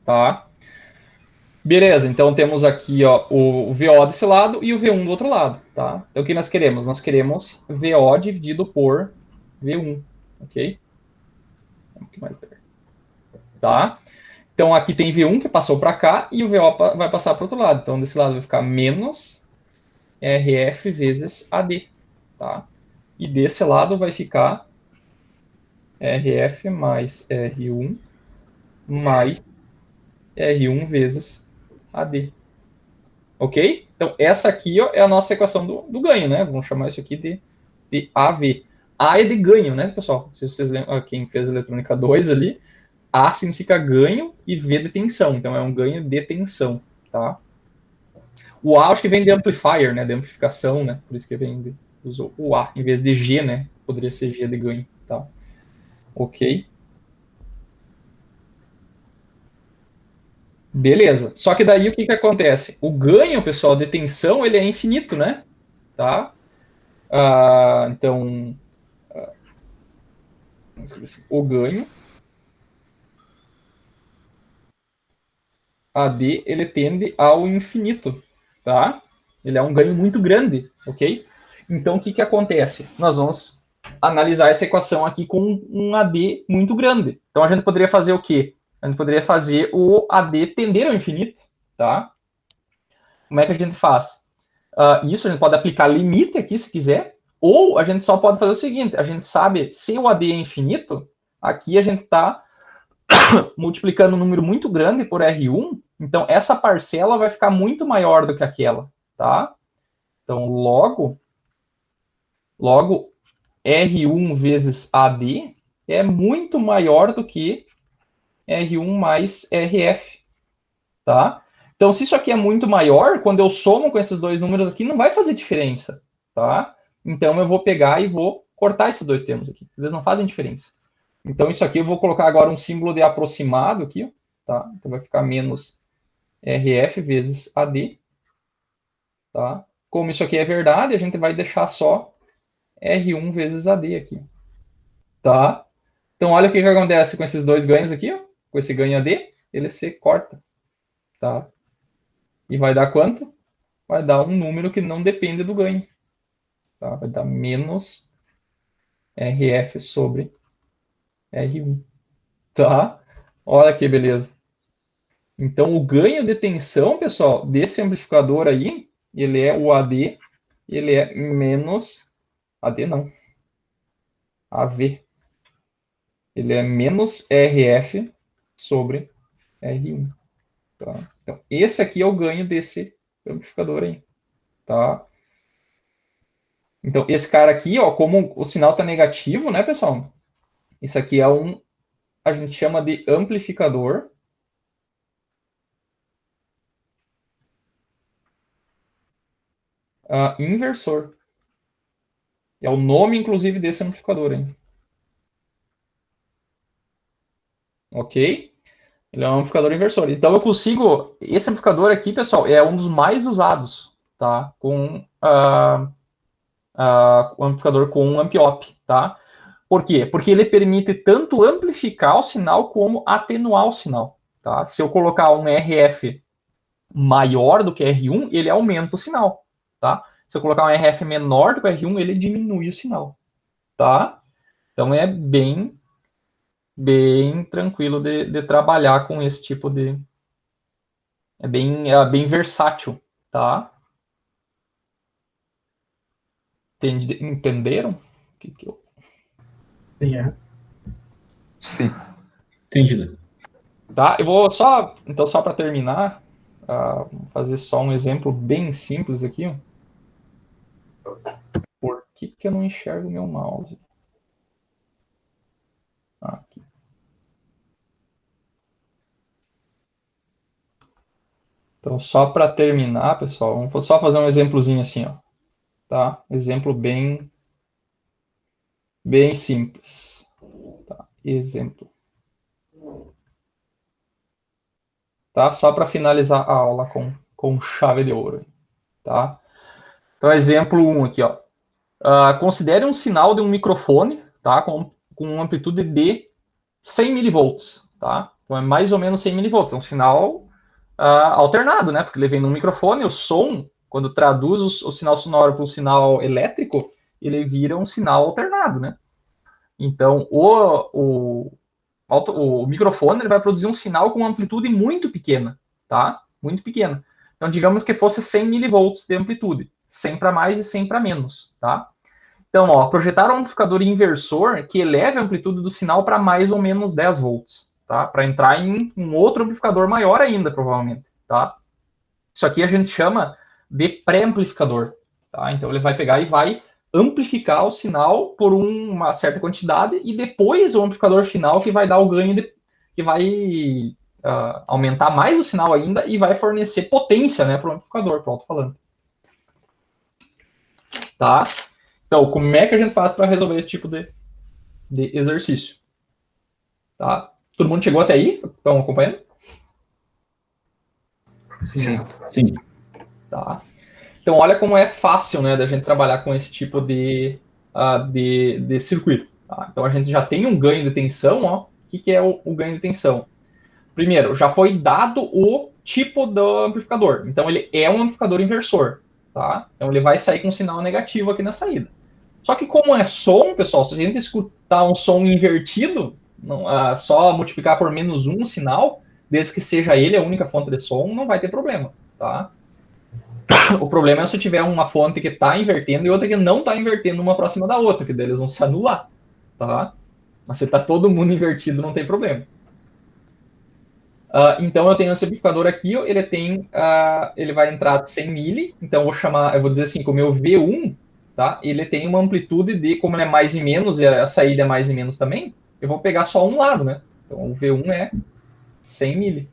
Tá? Beleza, então temos aqui ó, o VO desse lado e o V1 do outro lado, tá? Então o que nós queremos? Nós queremos VO dividido por V1, ok? Um pouquinho mais perto. Tá? Então aqui tem V1 que passou para cá e o VO vai passar para o outro lado. Então desse lado vai ficar menos RF vezes AD, tá? E desse lado vai ficar RF mais R1 mais R1 vezes AD. Ok? Então, essa aqui ó, é a nossa equação do ganho, né? Vamos chamar isso aqui de AV. A é de ganho, né, pessoal? Se vocês lembram, quem fez eletrônica 2 ali, A significa ganho e V de tensão. Então, é um ganho de tensão, tá? O A acho que vem de amplifier, né? De amplificação, né? Por isso que vem usou o A em vez de G, né? Poderia ser G de ganho, tá? Ok? Beleza. Só que daí o que acontece? O ganho, pessoal, de tensão, ele é infinito, né? Tá? Então, vamos escrever assim, o ganho AD, ele tende ao infinito, tá? Ele é um ganho muito grande, ok? Então, o que acontece? Nós vamos analisar essa equação aqui com um AD muito grande. Então, a gente poderia fazer o quê? A gente poderia fazer o AD tender ao infinito, tá? Como é que a gente faz? Isso a gente pode aplicar limite aqui, se quiser, ou a gente só pode fazer o seguinte, a gente sabe, se o AD é infinito, aqui a gente está multiplicando um número muito grande por R1, então essa parcela vai ficar muito maior do que aquela, tá? Então, logo R1 vezes AD é muito maior do que R1 mais RF, tá? Então, se isso aqui é muito maior, quando eu somo com esses dois números aqui, não vai fazer diferença, tá? Então, eu vou pegar e vou cortar esses dois termos aqui. Eles não fazem diferença. Então, isso aqui eu vou colocar agora um símbolo de aproximado aqui, tá? Então, vai ficar menos RF vezes AD, tá? Como isso aqui é verdade, a gente vai deixar só R1 vezes AD aqui, tá? Então, olha o que acontece com esses dois ganhos aqui, ó. Com esse ganho AD, ele se corta, tá? E vai dar quanto? Vai dar um número que não depende do ganho. Tá? Vai dar menos RF sobre R1. Tá? Olha que beleza. Então, o ganho de tensão, pessoal, desse amplificador aí, ele é o AD, ele é menos... AD não. AV. Ele é menos RF sobre R1. Tá? Então, esse aqui é o ganho desse amplificador aí. Tá? Então, esse cara aqui, ó, como o sinal está negativo, né, pessoal? Isso aqui é a gente chama de amplificador inversor. É o nome, inclusive, desse amplificador, hein? Ok? Ele é um amplificador inversor. Então, eu consigo... Esse amplificador aqui, pessoal, é um dos mais usados, tá? Com o amplificador com um amp-op, tá? Por quê? Porque ele permite tanto amplificar o sinal como atenuar o sinal, tá? Se eu colocar um RF maior do que R1, ele aumenta o sinal, tá? Se eu colocar um RF menor do que R1, ele diminui o sinal, tá? Então é bem tranquilo de trabalhar com esse tipo de... bem versátil, tá? Entenderam? Sim, é. Sim. Entendido. Tá? Eu vou só, então só para terminar, fazer só um exemplo bem simples aqui. Por que eu não enxergo o meu mouse? Aqui. Então, só para terminar, pessoal, vou só fazer um exemplozinho assim, ó, tá? Exemplo bem simples. Tá? Exemplo. Tá? Só para finalizar a aula com chave de ouro. Tá? Então, exemplo 1 aqui, ó. Considere um sinal de um microfone, tá? Com uma amplitude de 100 milivolts, tá? Então, é mais ou menos 100 milivolts. É um sinal alternado, né? Porque ele vem no microfone, o som, quando traduz o sinal sonoro para um sinal elétrico, ele vira um sinal alternado, né? Então, o microfone ele vai produzir um sinal com uma amplitude muito pequena, tá? Muito pequena. Então, digamos que fosse 100 milivolts de amplitude, 100 para mais e 100 para menos, tá? Então, ó, projetar um amplificador inversor que eleve a amplitude do sinal para mais ou menos 10 volts, tá? Para entrar em um outro amplificador maior ainda, provavelmente, tá? Isso aqui a gente chama de pré-amplificador, tá? Então, ele vai pegar e vai amplificar o sinal por uma certa quantidade e depois o amplificador final que vai dar o ganho, que vai aumentar mais o sinal ainda e vai fornecer potência, né, para o amplificador, para o alto-falante. Tá? Então, como é que a gente faz para resolver esse tipo de exercício? Tá? Todo mundo chegou até aí? Estão acompanhando? Sim. Sim. Tá. Então, olha como é fácil, né, da gente trabalhar com esse tipo de circuito. Tá? Então, a gente já tem um ganho de tensão. Ó. O que é o ganho de tensão? Primeiro, já foi dado o tipo do amplificador. Então, ele é um amplificador inversor. Tá? Então, ele vai sair com um sinal negativo aqui na saída. Só que como é som, pessoal, se a gente escutar um som invertido, só multiplicar por menos um sinal, desde que seja ele a única fonte de som, não vai ter problema, tá? O problema é se tiver uma fonte que está invertendo e outra que não está invertendo uma próxima da outra, que daí eles vão se anular, tá? Mas se está todo mundo invertido, não tem problema. Então eu tenho esse amplificador aqui, ele vai entrar de 100 mili, então eu vou dizer assim, que o meu V1, tá? Ele tem uma amplitude de, como ele é mais e menos, e a saída é mais e menos também, eu vou pegar só um lado, né? Então o V1 é 100 mili,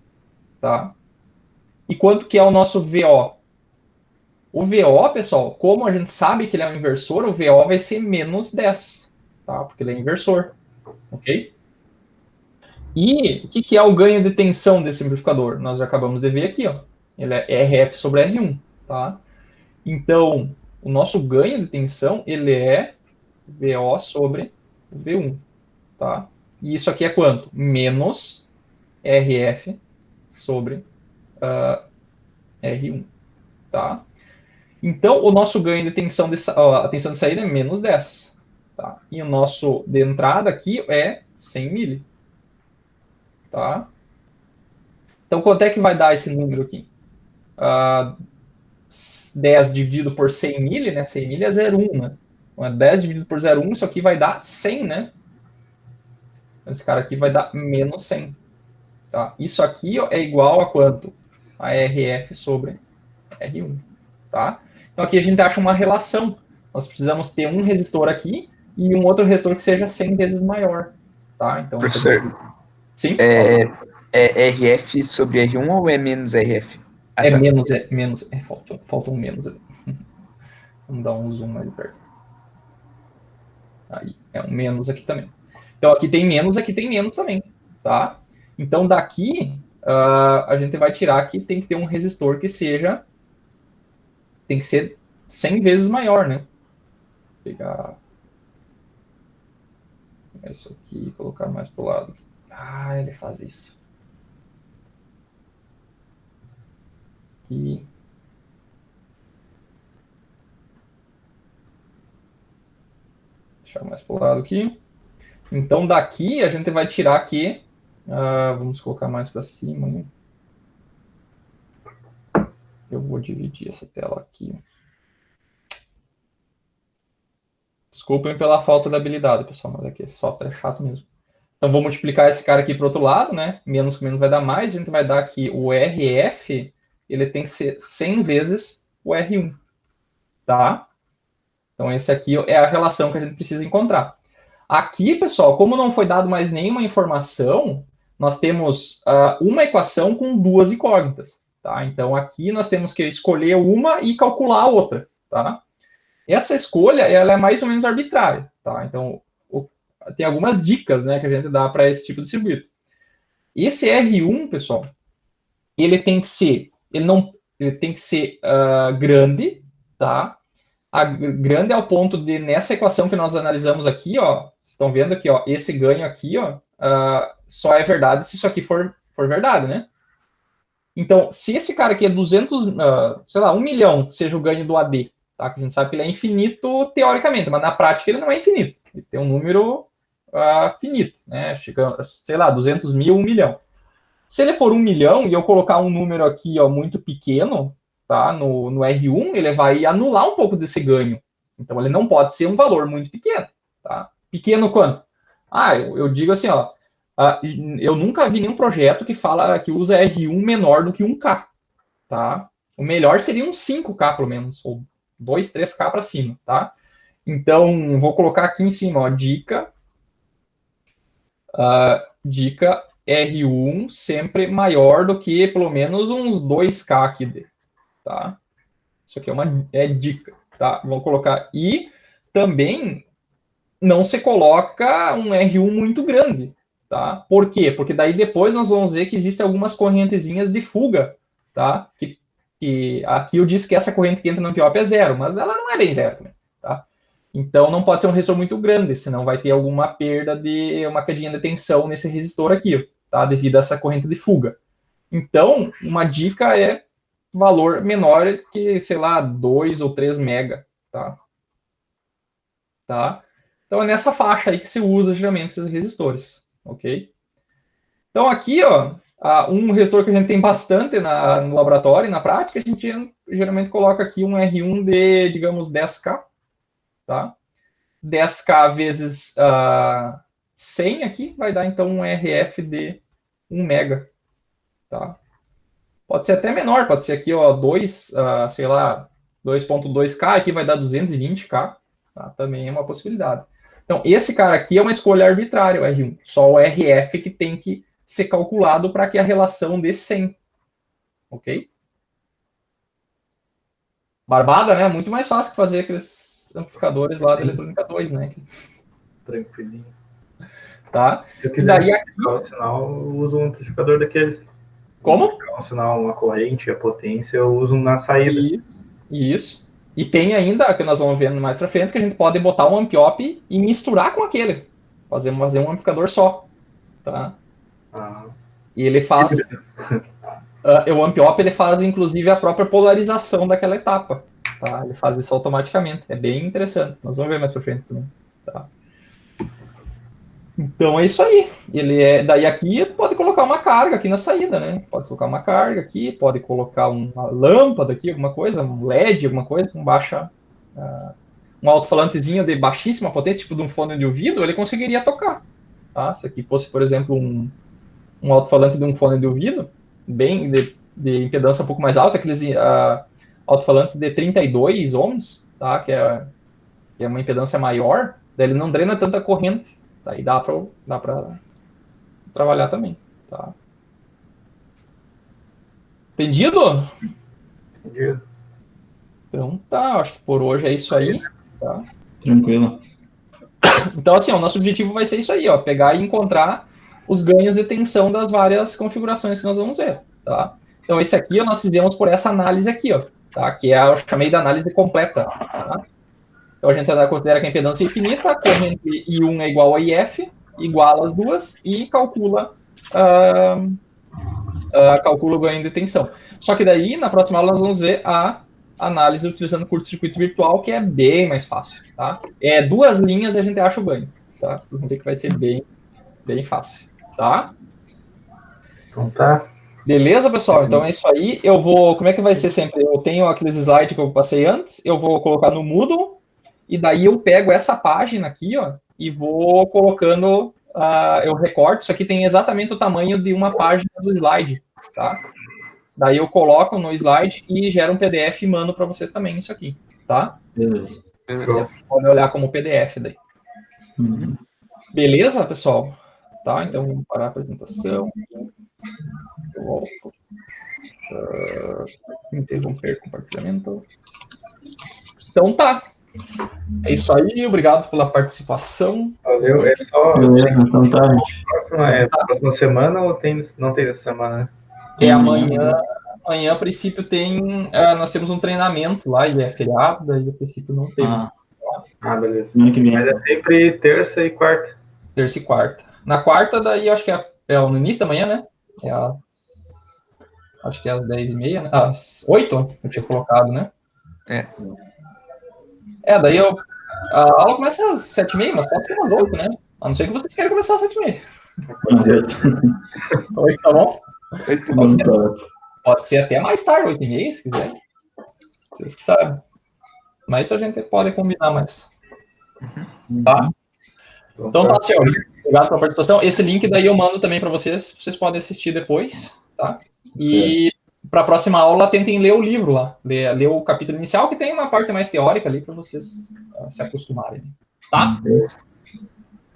tá? E quanto que é o nosso VO? O VO, pessoal, como a gente sabe que ele é um inversor, o VO vai ser menos 10, tá? Porque ele é inversor, ok? E o que é o ganho de tensão desse amplificador? Nós acabamos de ver aqui, ó. Ele é RF sobre R1, tá? Então, o nosso ganho de tensão, ele é VO sobre V1, tá? E isso aqui é quanto? Menos RF sobre R1, tá? Então, o nosso ganho de tensão, a tensão de saída é menos 10, tá? E o nosso de entrada aqui é 100 mili, tá? Então, quanto é que vai dar esse número aqui? 10 dividido por 100 mili, né? 100 mili é 0,1, né? Então, 10 dividido por 0,1, isso aqui vai dar 100, né? Esse cara aqui vai dar menos 100. Tá? Isso aqui ó, é igual a quanto? A RF sobre R1. Tá? Então aqui a gente acha uma relação. Nós precisamos ter um resistor aqui e um outro resistor que seja 100 vezes maior. Tá? Então, Professor, sim? é RF sobre R1 ou é menos RF? É Tá. menos, falta um menos ali. Vamos dar um zoom mais perto. Aí, é um menos aqui também. Então aqui tem menos também, tá? Então daqui a gente vai tirar que tem que ter um resistor que tem que ser 100 vezes maior, né? Vou pegar isso aqui e colocar mais pro lado. Ele faz isso. aqui. Deixar mais para o lado aqui. Então, daqui a gente vai tirar aqui. Vamos colocar mais para cima. Né? Eu vou dividir essa tela aqui. Desculpem pela falta de habilidade, pessoal, mas aqui esse software é chato mesmo. Então, vou multiplicar esse cara aqui para o outro lado, né? Menos com menos vai dar mais. A gente vai dar aqui o RF, ele tem que ser 100 vezes o R1, tá? Então, esse aqui é a relação que a gente precisa encontrar. Aqui, pessoal, como não foi dado mais nenhuma informação, nós temos uma equação com duas incógnitas, tá? Então, aqui nós temos que escolher uma e calcular a outra, tá? Essa escolha, ela é mais ou menos arbitrária, tá? Então, tem algumas dicas, né, que a gente dá para esse tipo de circuito. Esse R1, pessoal, ele tem que ser, ele tem que ser grande, tá? Grande ao ponto de, nessa equação que nós analisamos aqui, ó, vocês estão vendo aqui, ó, esse ganho aqui, ó, só é verdade se isso aqui for verdade, né? Então, se esse cara aqui é 200, sei lá, 1 milhão, seja o ganho do AD, tá? Que a gente sabe que ele é infinito teoricamente, mas na prática ele não é infinito. Ele tem um número finito, né? Chega, sei lá, 200 mil, 1 milhão. Se ele for 1 milhão e eu colocar um número aqui, ó, muito pequeno, tá? No R1, ele vai anular um pouco desse ganho. Então, ele não pode ser um valor muito pequeno, tá? Pequeno quanto? Eu digo assim, ó, eu nunca vi nenhum projeto que fala que usa R1 menor do que 1K, tá? O melhor seria um 5K, pelo menos, ou 2, 3K para cima, tá? Então, vou colocar aqui em cima, ó, dica R1 sempre maior do que pelo menos uns 2K aqui, tá? Isso aqui é dica, tá? Vamos colocar. E também não se coloca um R1 muito grande, tá? Por quê? Porque daí depois nós vamos ver que existem algumas correntezinhas de fuga, tá? Que aqui eu disse que essa corrente que entra no AMPOP é zero, mas ela não é bem zero também, tá? Então não pode ser um resistor muito grande, senão vai ter alguma perda de uma quedinha de tensão nesse resistor aqui, tá? Devido a essa corrente de fuga. Então, uma dica é valor menor que, sei lá, 2 ou 3 mega, tá? Então, é nessa faixa aí que se usa, geralmente, esses resistores, ok? Então, aqui, ó, um resistor que a gente tem bastante no laboratório, na prática, a gente geralmente coloca aqui um R1 de, digamos, 10K, tá? 10K vezes 100 aqui vai dar, então, um RF de 1 mega, tá? Pode ser até menor, pode ser aqui, ó, sei lá, 2.2K, aqui vai dar 220K, tá? Também é uma possibilidade. Então, esse cara aqui é uma escolha arbitrária, o R1. Só o RF que tem que ser calculado para que a relação dê 100. Ok? Barbada, né? Muito mais fácil que fazer aqueles amplificadores lá da Eletrônica 2, né? Tranquilinho. Tá? Se eu quiser amplificar o sinal, eu uso um amplificador daqueles. Como? Um sinal, uma corrente, a potência, eu uso na saída. Isso. E tem ainda, que nós vamos ver mais pra frente, que a gente pode botar um amp-op e misturar com aquele. Fazer um amplificador só. Tá? E ele faz... o amp-op, ele faz, inclusive, a própria polarização daquela etapa. Tá? Ele faz isso automaticamente. É bem interessante. Nós vamos ver mais pra frente também. Tá? Então é isso aí. Daí aqui pode colocar uma carga aqui na saída, né? Pode colocar uma carga aqui, pode colocar uma lâmpada aqui, alguma coisa, um LED, alguma coisa, um alto-falantezinho de baixíssima potência, tipo de um fone de ouvido, ele conseguiria tocar. Tá? Se aqui fosse, por exemplo, um alto-falante de um fone de ouvido, bem de impedância um pouco mais alta, aqueles alto-falantes de 32 ohms, tá? Que é uma impedância maior, daí ele não drena tanta corrente. Aí dá para trabalhar também, tá? Entendido? Entendido. Então tá, acho que por hoje é isso aí, tá? Tranquilo. Então assim, o nosso objetivo vai ser isso aí, ó, pegar e encontrar os ganhos de tensão das várias configurações que nós vamos ver, tá? Então esse aqui nós fizemos por essa análise aqui, ó, tá? Que eu chamei de análise completa, tá? Então a gente considera que a impedância é infinita, a corrente I1 é igual a IF, iguala as duas, e calcula o ganho de tensão. Só que daí, na próxima aula, nós vamos ver a análise utilizando curto-circuito virtual, que é bem mais fácil, tá? 2 linhas e a gente acha o ganho, tá? Vocês vão ver que vai ser bem fácil, tá? Então tá. Beleza, pessoal? Então é isso aí. Eu vou... Como é que vai ser sempre? Eu tenho aqueles slides que eu passei antes, eu vou colocar no Moodle, e daí eu pego essa página aqui, ó, e vou colocando... eu recorto. Isso aqui tem exatamente o tamanho de uma página do slide, tá? Daí eu coloco no slide e gero um PDF e mando para vocês também isso aqui, tá? Beleza. Pode olhar como PDF daí. Uhum. Beleza, pessoal? Tá, então vamos parar a apresentação. Eu volto. Interromper compartilhamento. Então tá. É isso aí, obrigado pela participação. Valeu. É só. Beleza, então tá, gente. Próxima semana ou não tem essa semana, né? Amanhã. Amanhã, a princípio, nós temos um treinamento lá, e é feriado, daí a princípio não tem. Beleza. Semana que vem. Mas é sempre terça e quarta. Terça e quarta. Na quarta, daí acho que é no início da manhã, né? Acho que é às 10h30, né? Às 8 eu tinha colocado, né? Daí a aula começa às 7h30, mas pode ser às 8, né? A não ser que vocês queiram começar às 7h30. Às 8. 8, tá bom? 8 Pode ser até mais tarde, 8h30, se quiser. Vocês que sabem. Mas isso a gente pode combinar mais. Tá? Então tá, senhores. Obrigado pela participação. Esse link daí eu mando também para vocês. Vocês podem assistir depois, tá? E para a próxima aula, tentem ler o livro lá. Ler o capítulo inicial, que tem uma parte mais teórica ali para vocês se acostumarem. Tá?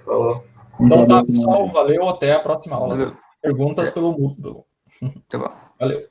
Falou. Então tá, pessoal. Valeu. Até a próxima aula. Valeu. Perguntas pelo Moodle. Tá bom. Valeu.